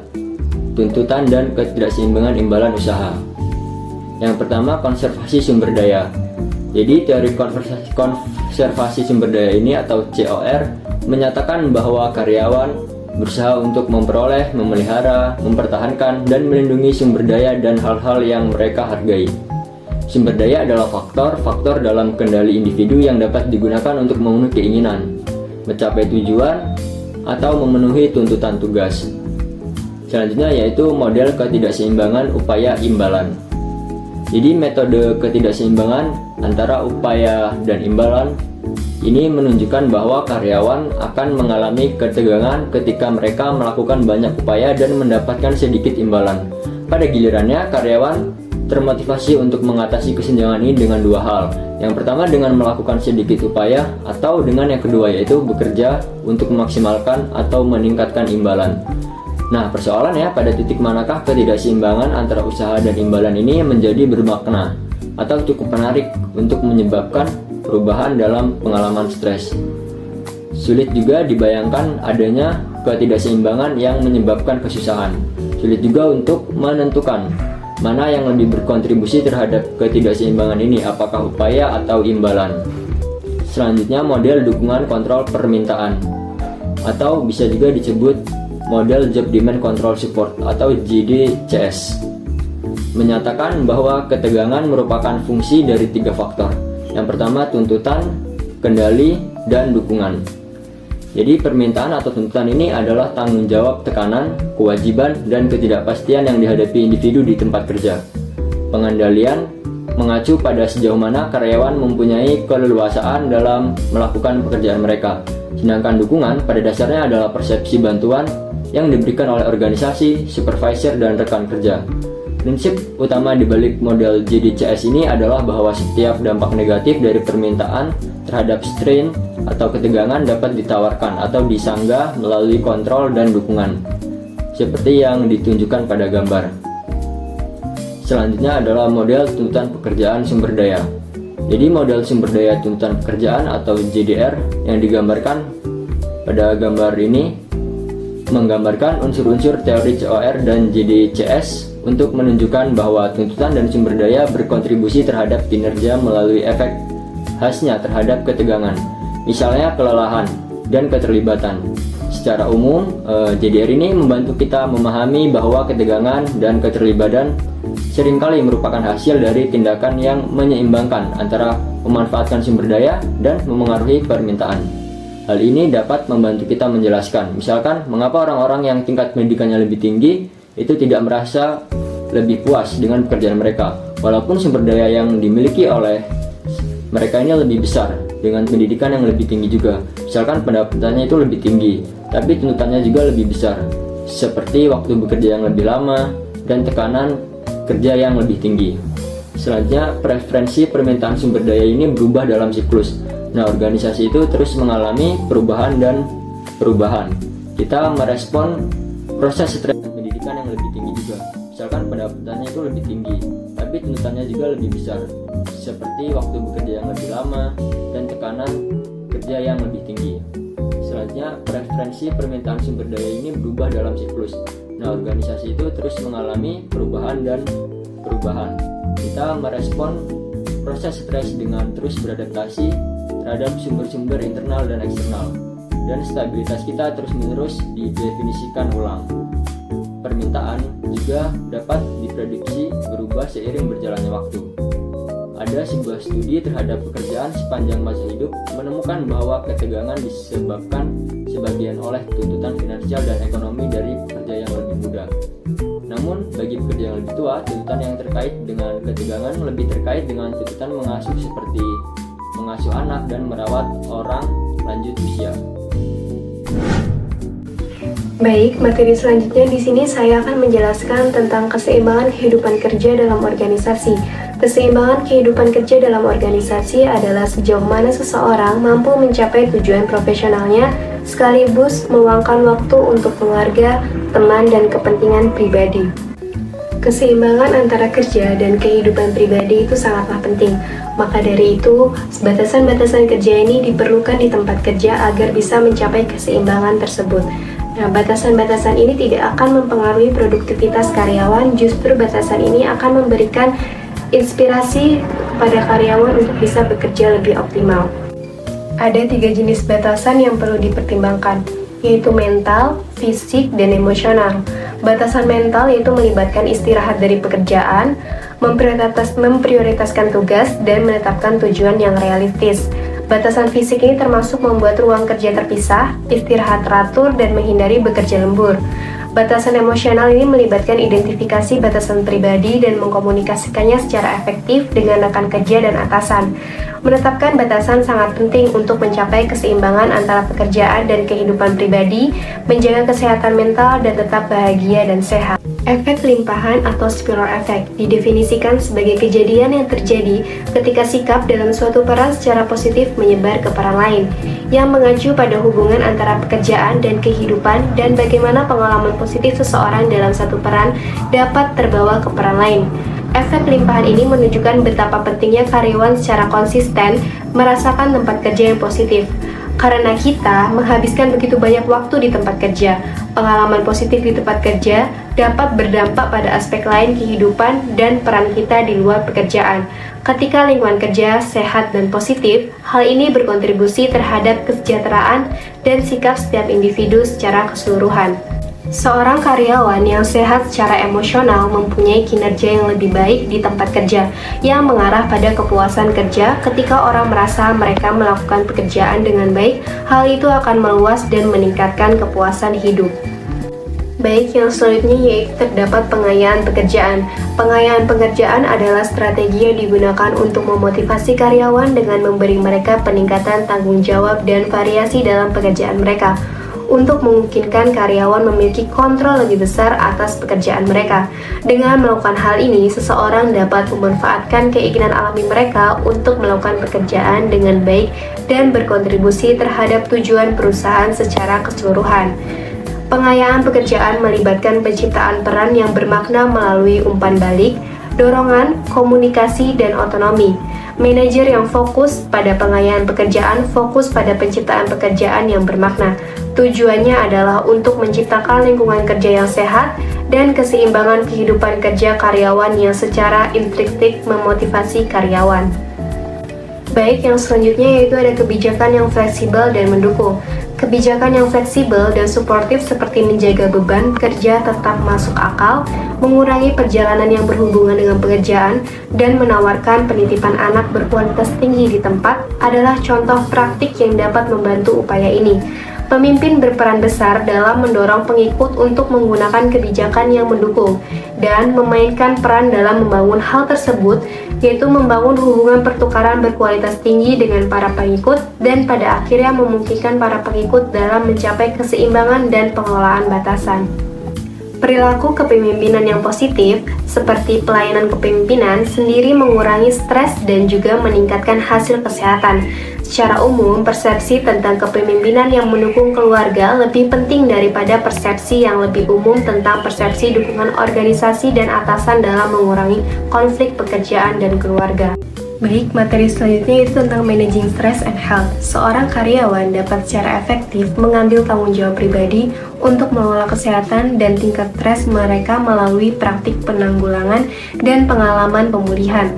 tuntutan dan ketidakseimbangan imbalan usaha. Yang pertama, konservasi sumber daya. Jadi teori konservasi sumber daya ini atau COR menyatakan bahwa karyawan berusaha untuk memperoleh, memelihara, mempertahankan, dan melindungi sumber daya dan hal-hal yang mereka hargai. Sumber daya adalah faktor dalam kendali individu yang dapat digunakan untuk memenuhi keinginan, mencapai tujuan, atau memenuhi tuntutan tugas. Selanjutnya yaitu model ketidakseimbangan upaya imbalan. Jadi metode ketidakseimbangan antara upaya dan imbalan ini menunjukkan bahwa karyawan akan mengalami ketegangan ketika mereka melakukan banyak upaya dan mendapatkan sedikit imbalan. Pada gilirannya, karyawan termotivasi untuk mengatasi kesenjangan ini dengan 2 hal. Yang pertama dengan melakukan sedikit upaya, atau dengan yang kedua yaitu bekerja untuk memaksimalkan atau meningkatkan imbalan. Nah, persoalannya pada titik manakah ketidakseimbangan antara usaha dan imbalan ini menjadi bermakna atau cukup menarik untuk menyebabkan perubahan dalam pengalaman stres. Sulit juga dibayangkan adanya ketidakseimbangan yang menyebabkan kesusahan. Sulit juga untuk menentukan mana yang lebih berkontribusi terhadap ketidakseimbangan ini, apakah upaya atau imbalan. Selanjutnya model dukungan kontrol permintaan, atau bisa juga disebut model Job Demand Control Support atau JDCS, menyatakan bahwa ketegangan merupakan fungsi dari 3 faktor. Yang pertama tuntutan, kendali, dan dukungan. Jadi permintaan atau tuntutan ini adalah tanggung jawab, tekanan, kewajiban, dan ketidakpastian yang dihadapi individu di tempat kerja. Pengendalian mengacu pada sejauh mana karyawan mempunyai keleluasaan dalam melakukan pekerjaan mereka. Sedangkan dukungan pada dasarnya adalah persepsi bantuan yang diberikan oleh organisasi, supervisor, dan rekan kerja. Prinsip utama di balik model JDCS ini adalah bahwa setiap dampak negatif dari permintaan terhadap strain atau ketegangan dapat ditawarkan atau disanggah melalui kontrol dan dukungan, seperti yang ditunjukkan pada gambar. Selanjutnya adalah model tuntutan pekerjaan sumber daya. Jadi model sumber daya tuntutan pekerjaan atau JDR yang digambarkan pada gambar ini menggambarkan unsur-unsur teori COR dan JDCS untuk menunjukkan bahwa tuntutan dan sumber daya berkontribusi terhadap kinerja melalui efek khasnya terhadap ketegangan, misalnya kelelahan dan keterlibatan. Secara umum, JDR ini membantu kita memahami bahwa ketegangan dan keterlibatan seringkali merupakan hasil dari tindakan yang menyeimbangkan antara memanfaatkan sumber daya dan memengaruhi permintaan. Hal ini dapat membantu kita menjelaskan, misalkan mengapa orang-orang yang tingkat pendidikannya lebih tinggi itu tidak merasa lebih puas dengan pekerjaan mereka, walaupun sumber daya yang dimiliki oleh mereka ini lebih besar dengan pendidikan yang lebih tinggi juga. Misalkan pendapatannya itu lebih tinggi, tapi tuntutannya juga lebih besar, seperti waktu bekerja yang lebih lama dan tekanan kerja yang lebih tinggi. Selanjutnya, preferensi permintaan sumber daya ini berubah dalam siklus. Nah, organisasi itu terus mengalami perubahan dan perubahan. Kita merespon proses stres pendidikan yang lebih tinggi juga. Misalkan pendapatannya itu lebih tinggi, tapi tuntutannya juga lebih besar, seperti waktu bekerja yang lebih lama dan tekanan kerja yang lebih tinggi. Selanjutnya, preferensi permintaan sumber daya ini berubah dalam siklus. Nah, organisasi itu terus mengalami perubahan dan perubahan. Kita merespon proses stres dengan terus beradaptasi terhadap sumber-sumber internal dan eksternal. Dan stabilitas kita terus-menerus didefinisikan ulang. Permintaan juga dapat diprediksi berubah seiring berjalannya waktu. Ada sebuah studi terhadap pekerjaan sepanjang masa hidup menemukan bahwa ketegangan disebabkan sebagian oleh tuntutan finansial dan ekonomi dari pekerja yang lebih muda. Namun, bagi pekerja yang lebih tua, tuntutan yang terkait dengan ketegangan lebih terkait dengan tuntutan mengasuh seperti mengasuh anak dan merawat orang lanjut usia. Baik, materi selanjutnya di sini saya akan menjelaskan tentang keseimbangan kehidupan kerja dalam organisasi. Keseimbangan kehidupan kerja dalam organisasi adalah sejauh mana seseorang mampu mencapai tujuan profesionalnya sekaligus meluangkan waktu untuk keluarga, teman, dan kepentingan pribadi. Keseimbangan antara kerja dan kehidupan pribadi itu sangatlah penting. Maka dari itu, batasan-batasan kerja ini diperlukan di tempat kerja agar bisa mencapai keseimbangan tersebut. Nah, batasan-batasan ini tidak akan mempengaruhi produktivitas karyawan, justru batasan ini akan memberikan inspirasi kepada karyawan untuk bisa bekerja lebih optimal. Ada 3 jenis batasan yang perlu dipertimbangkan, yaitu mental, fisik, dan emosional. Batasan mental yaitu melibatkan istirahat dari pekerjaan, memprioritaskan tugas, dan menetapkan tujuan yang realistis. Batasan fisik ini termasuk membuat ruang kerja terpisah, istirahat teratur, dan menghindari bekerja lembur. Batasan emosional ini melibatkan identifikasi batasan pribadi dan mengkomunikasikannya secara efektif dengan rekan kerja dan atasan. Menetapkan batasan sangat penting untuk mencapai keseimbangan antara pekerjaan dan kehidupan pribadi, menjaga kesehatan mental, dan tetap bahagia dan sehat. Efek limpahan atau spiral effect didefinisikan sebagai kejadian yang terjadi ketika sikap dalam suatu peran secara positif menyebar ke peran lain, yang mengacu pada hubungan antara pekerjaan dan kehidupan dan bagaimana pengalaman positif seseorang dalam satu peran dapat terbawa ke peran lain. Efek limpahan ini menunjukkan betapa pentingnya karyawan secara konsisten merasakan tempat kerja yang positif. Karena kita menghabiskan begitu banyak waktu di tempat kerja, pengalaman positif di tempat kerja dapat berdampak pada aspek lain kehidupan dan peran kita di luar pekerjaan. Ketika lingkungan kerja sehat dan positif, hal ini berkontribusi terhadap kesejahteraan dan sikap setiap individu secara keseluruhan. Seorang karyawan yang sehat secara emosional mempunyai kinerja yang lebih baik di tempat kerja, yang mengarah pada kepuasan kerja. Ketika orang merasa mereka melakukan pekerjaan dengan baik, hal itu akan meluas dan meningkatkan kepuasan hidup. Baik, yang selanjutnya yaitu terdapat pengayaan pekerjaan. Pengayaan pekerjaan adalah strategi yang digunakan untuk memotivasi karyawan dengan memberi mereka peningkatan tanggung jawab dan variasi dalam pekerjaan mereka, untuk memungkinkan karyawan memiliki kontrol lebih besar atas pekerjaan mereka. Dengan melakukan hal ini, seseorang dapat memanfaatkan keinginan alami mereka untuk melakukan pekerjaan dengan baik dan berkontribusi terhadap tujuan perusahaan secara keseluruhan. Pengayaan pekerjaan melibatkan penciptaan peran yang bermakna melalui umpan balik, dorongan, komunikasi, dan otonomi. Manajer yang fokus pada pengayaan pekerjaan fokus pada penciptaan pekerjaan yang bermakna. Tujuannya adalah untuk menciptakan lingkungan kerja yang sehat dan keseimbangan kehidupan kerja karyawan yang secara intrinsik memotivasi karyawan. Baik, yang selanjutnya yaitu ada kebijakan yang fleksibel dan mendukung. Kebijakan yang fleksibel dan suportif seperti menjaga beban kerja tetap masuk akal, mengurangi perjalanan yang berhubungan dengan pekerjaan, dan menawarkan penitipan anak berkualitas tinggi di tempat adalah contoh praktik yang dapat membantu upaya ini. Pemimpin berperan besar dalam mendorong pengikut untuk menggunakan kebijakan yang mendukung dan memainkan peran dalam membangun hal tersebut, yaitu membangun hubungan pertukaran berkualitas tinggi dengan para pengikut dan pada akhirnya memungkinkan para pengikut dalam mencapai keseimbangan dan pengelolaan batasan. Perilaku kepemimpinan yang positif, seperti pelayanan kepemimpinan, sendiri mengurangi stres dan juga meningkatkan hasil kesehatan. Secara umum, persepsi tentang kepemimpinan yang mendukung keluarga lebih penting daripada persepsi yang lebih umum tentang persepsi dukungan organisasi dan atasan dalam mengurangi konflik pekerjaan dan keluarga. Baik, materi selanjutnya itu tentang managing stress and health. Seorang karyawan dapat secara efektif mengambil tanggung jawab pribadi untuk mengelola kesehatan dan tingkat stres mereka melalui praktik penanggulangan dan pengalaman pemulihan.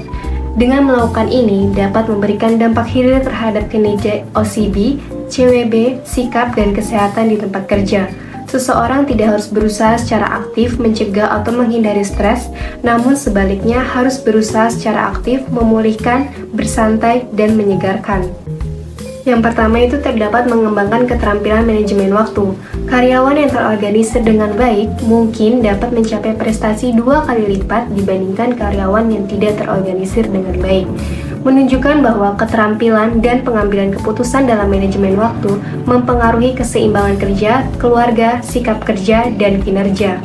Dengan melakukan ini, dapat memberikan dampak hilir terhadap kinerja OCB, CWB, sikap, dan kesehatan di tempat kerja. Seseorang tidak harus berusaha secara aktif mencegah atau menghindari stres, namun sebaliknya harus berusaha secara aktif memulihkan, bersantai, dan menyegarkan. Yang pertama itu terdapat mengembangkan keterampilan manajemen waktu. Karyawan yang terorganisir dengan baik mungkin dapat mencapai prestasi 2 kali lipat dibandingkan karyawan yang tidak terorganisir dengan baik. Menunjukkan bahwa keterampilan dan pengambilan keputusan dalam manajemen waktu mempengaruhi keseimbangan kerja, keluarga, sikap kerja, dan kinerja.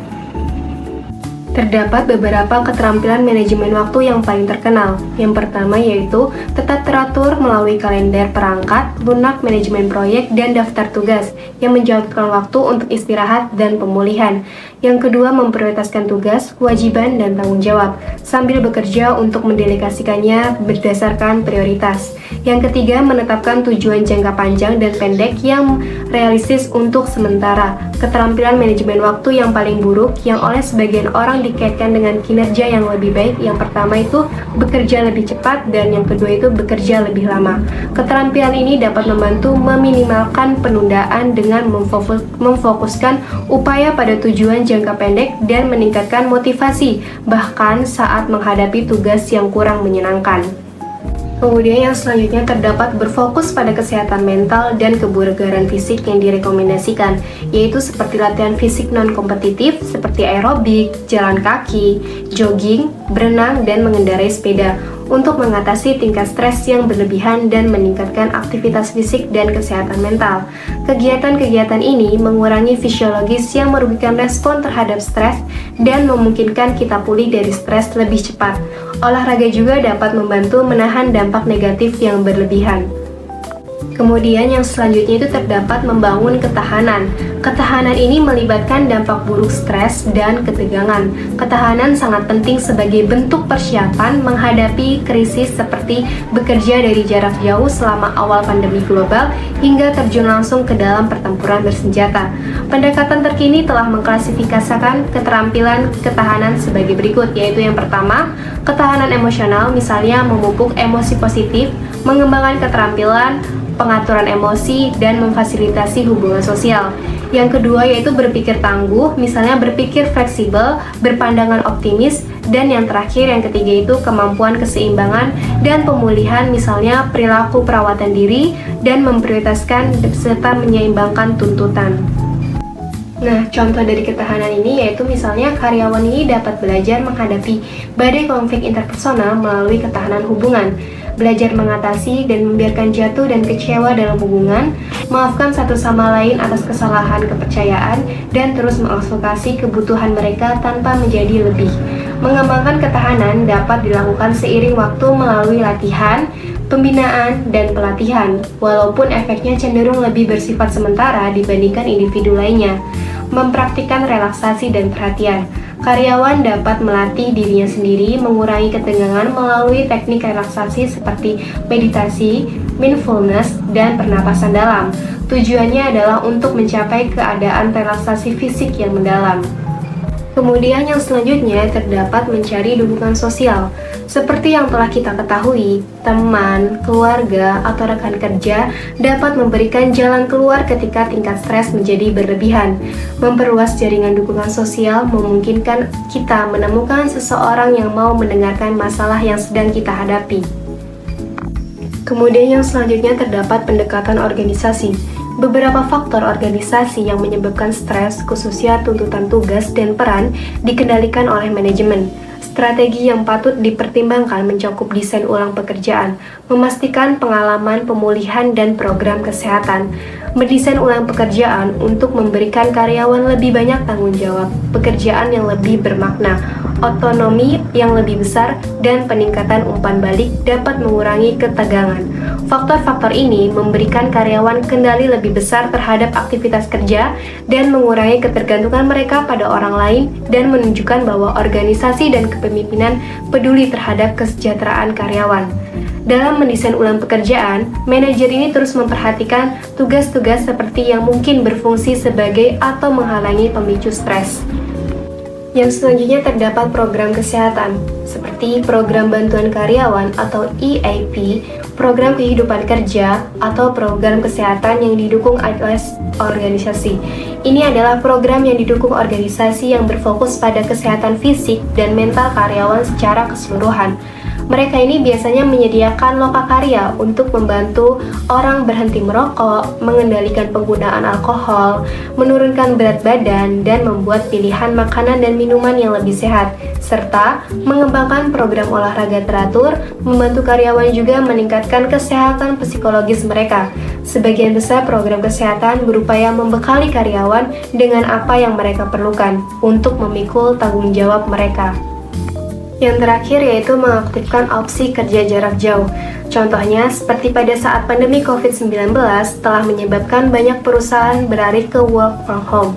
Terdapat beberapa keterampilan manajemen waktu yang paling terkenal. Yang pertama yaitu tetap teratur melalui kalender perangkat, lunak manajemen proyek, dan daftar tugas yang menjadwalkan waktu untuk istirahat dan pemulihan. Yang kedua, memprioritaskan tugas, kewajiban, dan tanggung jawab sambil bekerja untuk mendelegasikannya berdasarkan prioritas. Yang ketiga, menetapkan tujuan jangka panjang dan pendek yang realistis untuk sementara. Keterampilan manajemen waktu yang paling buruk yang oleh sebagian orang dikaitkan dengan kinerja yang lebih baik. Yang pertama itu bekerja lebih cepat, dan yang kedua itu bekerja lebih lama. Keterampilan ini dapat membantu meminimalkan penundaan dengan memfokuskan upaya pada tujuan jangka pendek dan meningkatkan motivasi bahkan saat menghadapi tugas yang kurang menyenangkan. Kemudian yang selanjutnya terdapat berfokus pada kesehatan mental dan kebugaran fisik yang direkomendasikan, yaitu seperti latihan fisik non-kompetitif seperti aerobik, jalan kaki, jogging, berenang, dan mengendarai sepeda untuk mengatasi tingkat stres yang berlebihan dan meningkatkan aktivitas fisik dan kesehatan mental. Kegiatan-kegiatan ini mengurangi fisiologis yang merugikan respon terhadap stres dan memungkinkan kita pulih dari stres lebih cepat. Olahraga juga dapat membantu menahan dampak negatif yang berlebihan. Kemudian yang selanjutnya itu terdapat membangun ketahanan. Ketahanan ini melibatkan dampak buruk stres dan ketegangan. Ketahanan sangat penting sebagai bentuk persiapan menghadapi krisis seperti bekerja dari jarak jauh selama awal pandemi global hingga terjun langsung ke dalam pertempuran bersenjata. Pendekatan terkini telah mengklasifikasikan keterampilan ketahanan sebagai berikut, yaitu yang pertama, ketahanan emosional, misalnya memupuk emosi positif, mengembangkan keterampilan pengaturan emosi, dan memfasilitasi hubungan sosial. Yang kedua yaitu berpikir tangguh, misalnya berpikir fleksibel, berpandangan optimis, dan yang terakhir yang ketiga itu kemampuan keseimbangan dan pemulihan, misalnya perilaku perawatan diri dan memprioritaskan serta menyeimbangkan tuntutan. Nah, contoh dari ketahanan ini yaitu misalnya karyawan ini dapat belajar menghadapi badai konflik interpersonal melalui ketahanan hubungan, belajar mengatasi dan membiarkan jatuh dan kecewa dalam hubungan, maafkan satu sama lain atas kesalahan kepercayaan, dan terus mengadvokasi kebutuhan mereka tanpa menjadi lebih. Mengembangkan ketahanan dapat dilakukan seiring waktu melalui latihan, pembinaan, dan pelatihan, walaupun efeknya cenderung lebih bersifat sementara dibandingkan individu lainnya. Mempraktikkan relaksasi dan perhatian. Karyawan dapat melatih dirinya sendiri mengurangi ketegangan melalui teknik relaksasi seperti meditasi, mindfulness, dan pernapasan dalam. Tujuannya adalah untuk mencapai keadaan relaksasi fisik yang mendalam. Kemudian yang selanjutnya terdapat mencari dukungan sosial. Seperti yang telah kita ketahui, teman, keluarga, atau rekan kerja dapat memberikan jalan keluar ketika tingkat stres menjadi berlebihan. Memperluas jaringan dukungan sosial memungkinkan kita menemukan seseorang yang mau mendengarkan masalah yang sedang kita hadapi. Kemudian yang selanjutnya terdapat pendekatan organisasi. Beberapa faktor organisasi yang menyebabkan stres, khususnya tuntutan tugas dan peran, dikendalikan oleh manajemen. Strategi yang patut dipertimbangkan mencakup desain ulang pekerjaan, memastikan pengalaman pemulihan dan program kesehatan, mendesain ulang pekerjaan untuk memberikan karyawan lebih banyak tanggung jawab, pekerjaan yang lebih bermakna, otonomi yang lebih besar, dan peningkatan umpan balik dapat mengurangi ketegangan. Faktor-faktor ini memberikan karyawan kendali lebih besar terhadap aktivitas kerja dan mengurangi ketergantungan mereka pada orang lain dan menunjukkan bahwa organisasi dan kepemimpinan peduli terhadap kesejahteraan karyawan. Dalam mendesain ulang pekerjaan, manajer ini terus memperhatikan tugas-tugas seperti yang mungkin berfungsi sebagai atau menghalangi pemicu stres. Yang selanjutnya terdapat program kesehatan, seperti program bantuan karyawan atau EAP, program kehidupan kerja, atau program kesehatan yang didukung oleh organisasi. Ini adalah program yang didukung organisasi yang berfokus pada kesehatan fisik dan mental karyawan secara keseluruhan. Mereka ini biasanya menyediakan lokakarya untuk membantu orang berhenti merokok, mengendalikan penggunaan alkohol, menurunkan berat badan, dan membuat pilihan makanan dan minuman yang lebih sehat, serta mengembangkan program olahraga teratur, membantu karyawan juga meningkatkan kesehatan psikologis mereka. Sebagian besar program kesehatan berupaya membekali karyawan dengan apa yang mereka perlukan untuk memikul tanggung jawab mereka. Yang terakhir yaitu mengaktifkan opsi kerja jarak jauh. Contohnya, seperti pada saat pandemi COVID-19 telah menyebabkan banyak perusahaan beralih ke work from home.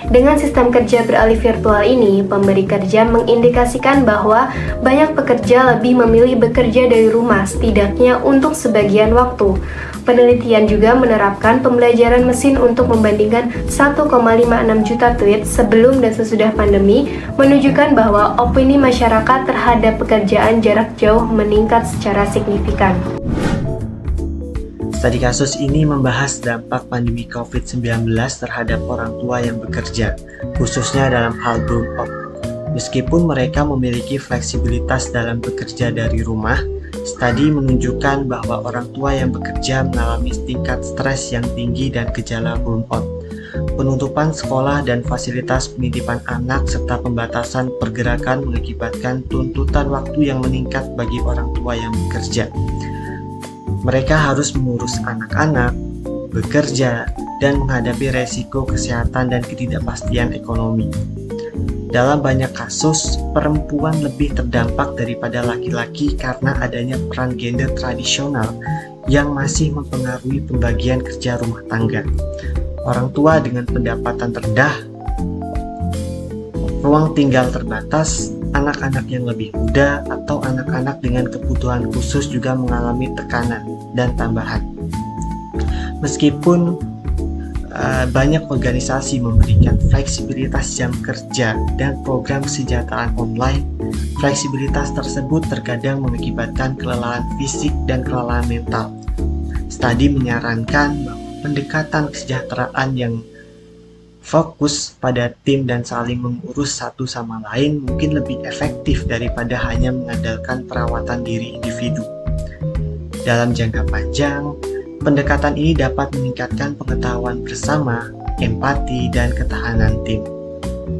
Dengan sistem kerja beralih virtual ini, pemberi kerja mengindikasikan bahwa banyak pekerja lebih memilih bekerja dari rumah setidaknya untuk sebagian waktu. Penelitian juga menerapkan pembelajaran mesin untuk membandingkan 1,56 juta tweet sebelum dan sesudah pandemi, menunjukkan bahwa opini masyarakat terhadap pekerjaan jarak jauh meningkat secara signifikan. Studi kasus ini membahas dampak pandemi COVID-19 terhadap orang tua yang bekerja, khususnya dalam hal burnout. Meskipun mereka memiliki fleksibilitas dalam bekerja dari rumah, studi menunjukkan bahwa orang tua yang bekerja mengalami tingkat stres yang tinggi dan gejala burnout. Penutupan sekolah dan fasilitas penitipan anak serta pembatasan pergerakan mengakibatkan tuntutan waktu yang meningkat bagi orang tua yang bekerja. Mereka harus mengurus anak-anak, bekerja, dan menghadapi resiko kesehatan dan ketidakpastian ekonomi. Dalam banyak kasus, perempuan lebih terdampak daripada laki-laki karena adanya peran gender tradisional yang masih mempengaruhi pembagian kerja rumah tangga. Orang tua dengan pendapatan rendah, ruang tinggal terbatas, anak-anak yang lebih muda, atau anak-anak dengan kebutuhan khusus juga mengalami tekanan dan tambahan. Meskipun banyak organisasi memberikan fleksibilitas jam kerja dan program kesejahteraan online, fleksibilitas tersebut terkadang mengakibatkan kelelahan fisik dan kelelahan mental. Studi menyarankan bahwa pendekatan kesejahteraan yang fokus pada tim dan saling mengurus satu sama lain mungkin lebih efektif daripada hanya mengandalkan perawatan diri individu. Dalam jangka panjang, pendekatan ini dapat meningkatkan pengetahuan bersama, empati, dan ketahanan tim.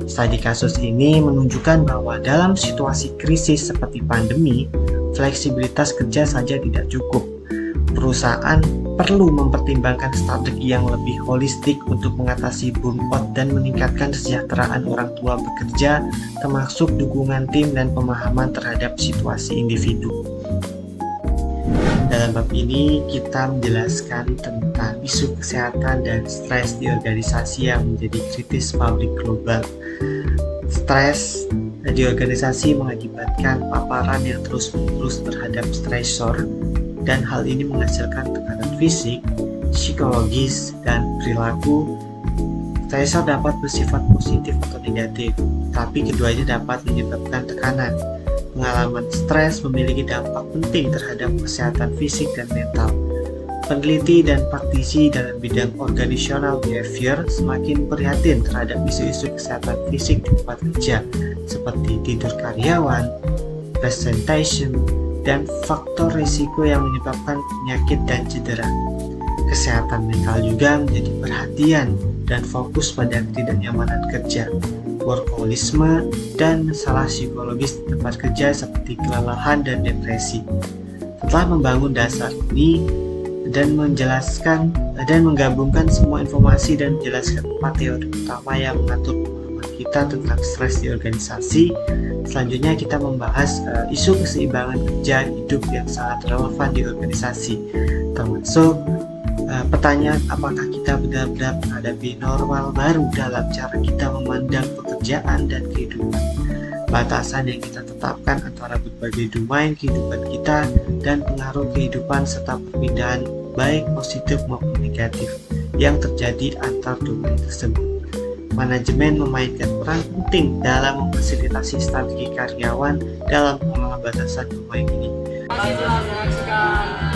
Studi kasus ini menunjukkan bahwa dalam situasi krisis seperti pandemi, fleksibilitas kerja saja tidak cukup. Perusahaan perlu mempertimbangkan strategi yang lebih holistik untuk mengatasi burnout dan meningkatkan kesejahteraan orang tua bekerja, termasuk dukungan tim dan pemahaman terhadap situasi individu. Dalam bab ini, kita menjelaskan tentang isu kesehatan dan stres di organisasi yang menjadi kritis publik global. Stres di organisasi mengakibatkan paparan yang terus-menerus terhadap stresor, dan hal ini menghasilkan tekanan fisik, psikologis, dan perilaku. Stresor dapat bersifat positif atau negatif, tapi keduanya dapat menyebabkan tekanan. Pengalaman stres memiliki dampak penting terhadap kesehatan fisik dan mental. Peneliti dan praktisi dalam bidang organizational behavior semakin prihatin terhadap isu-isu kesehatan fisik di tempat kerja, seperti tidur karyawan, presentation, dan faktor risiko yang menyebabkan penyakit dan cedera. Kesehatan mental juga menjadi perhatian dan fokus pada ketidaknyamanan kerja. workaholisme, dan masalah psikologis di tempat kerja seperti kelelahan dan depresi. Setelah membangun dasar ini dan menjelaskan dan menggabungkan semua informasi dan menjelaskan 4 teori utama yang mengatur pemahaman kita tentang stres di organisasi, selanjutnya kita membahas isu keseimbangan kerja hidup yang sangat relevan di organisasi, termasuk pertanyaan apakah kita benar-benar menghadapi normal baru dalam cara kita memandang pekerjaan dan kehidupan, batasan yang kita tetapkan antara berbagai domain kehidupan kita dan pengaruh kehidupan serta perpindahan baik positif maupun negatif yang terjadi antar domain tersebut. Manajemen memainkan peran penting dalam memfasilitasi strategi karyawan dalam mengelola batasan domain ini. Terima kasih telah menyaksikan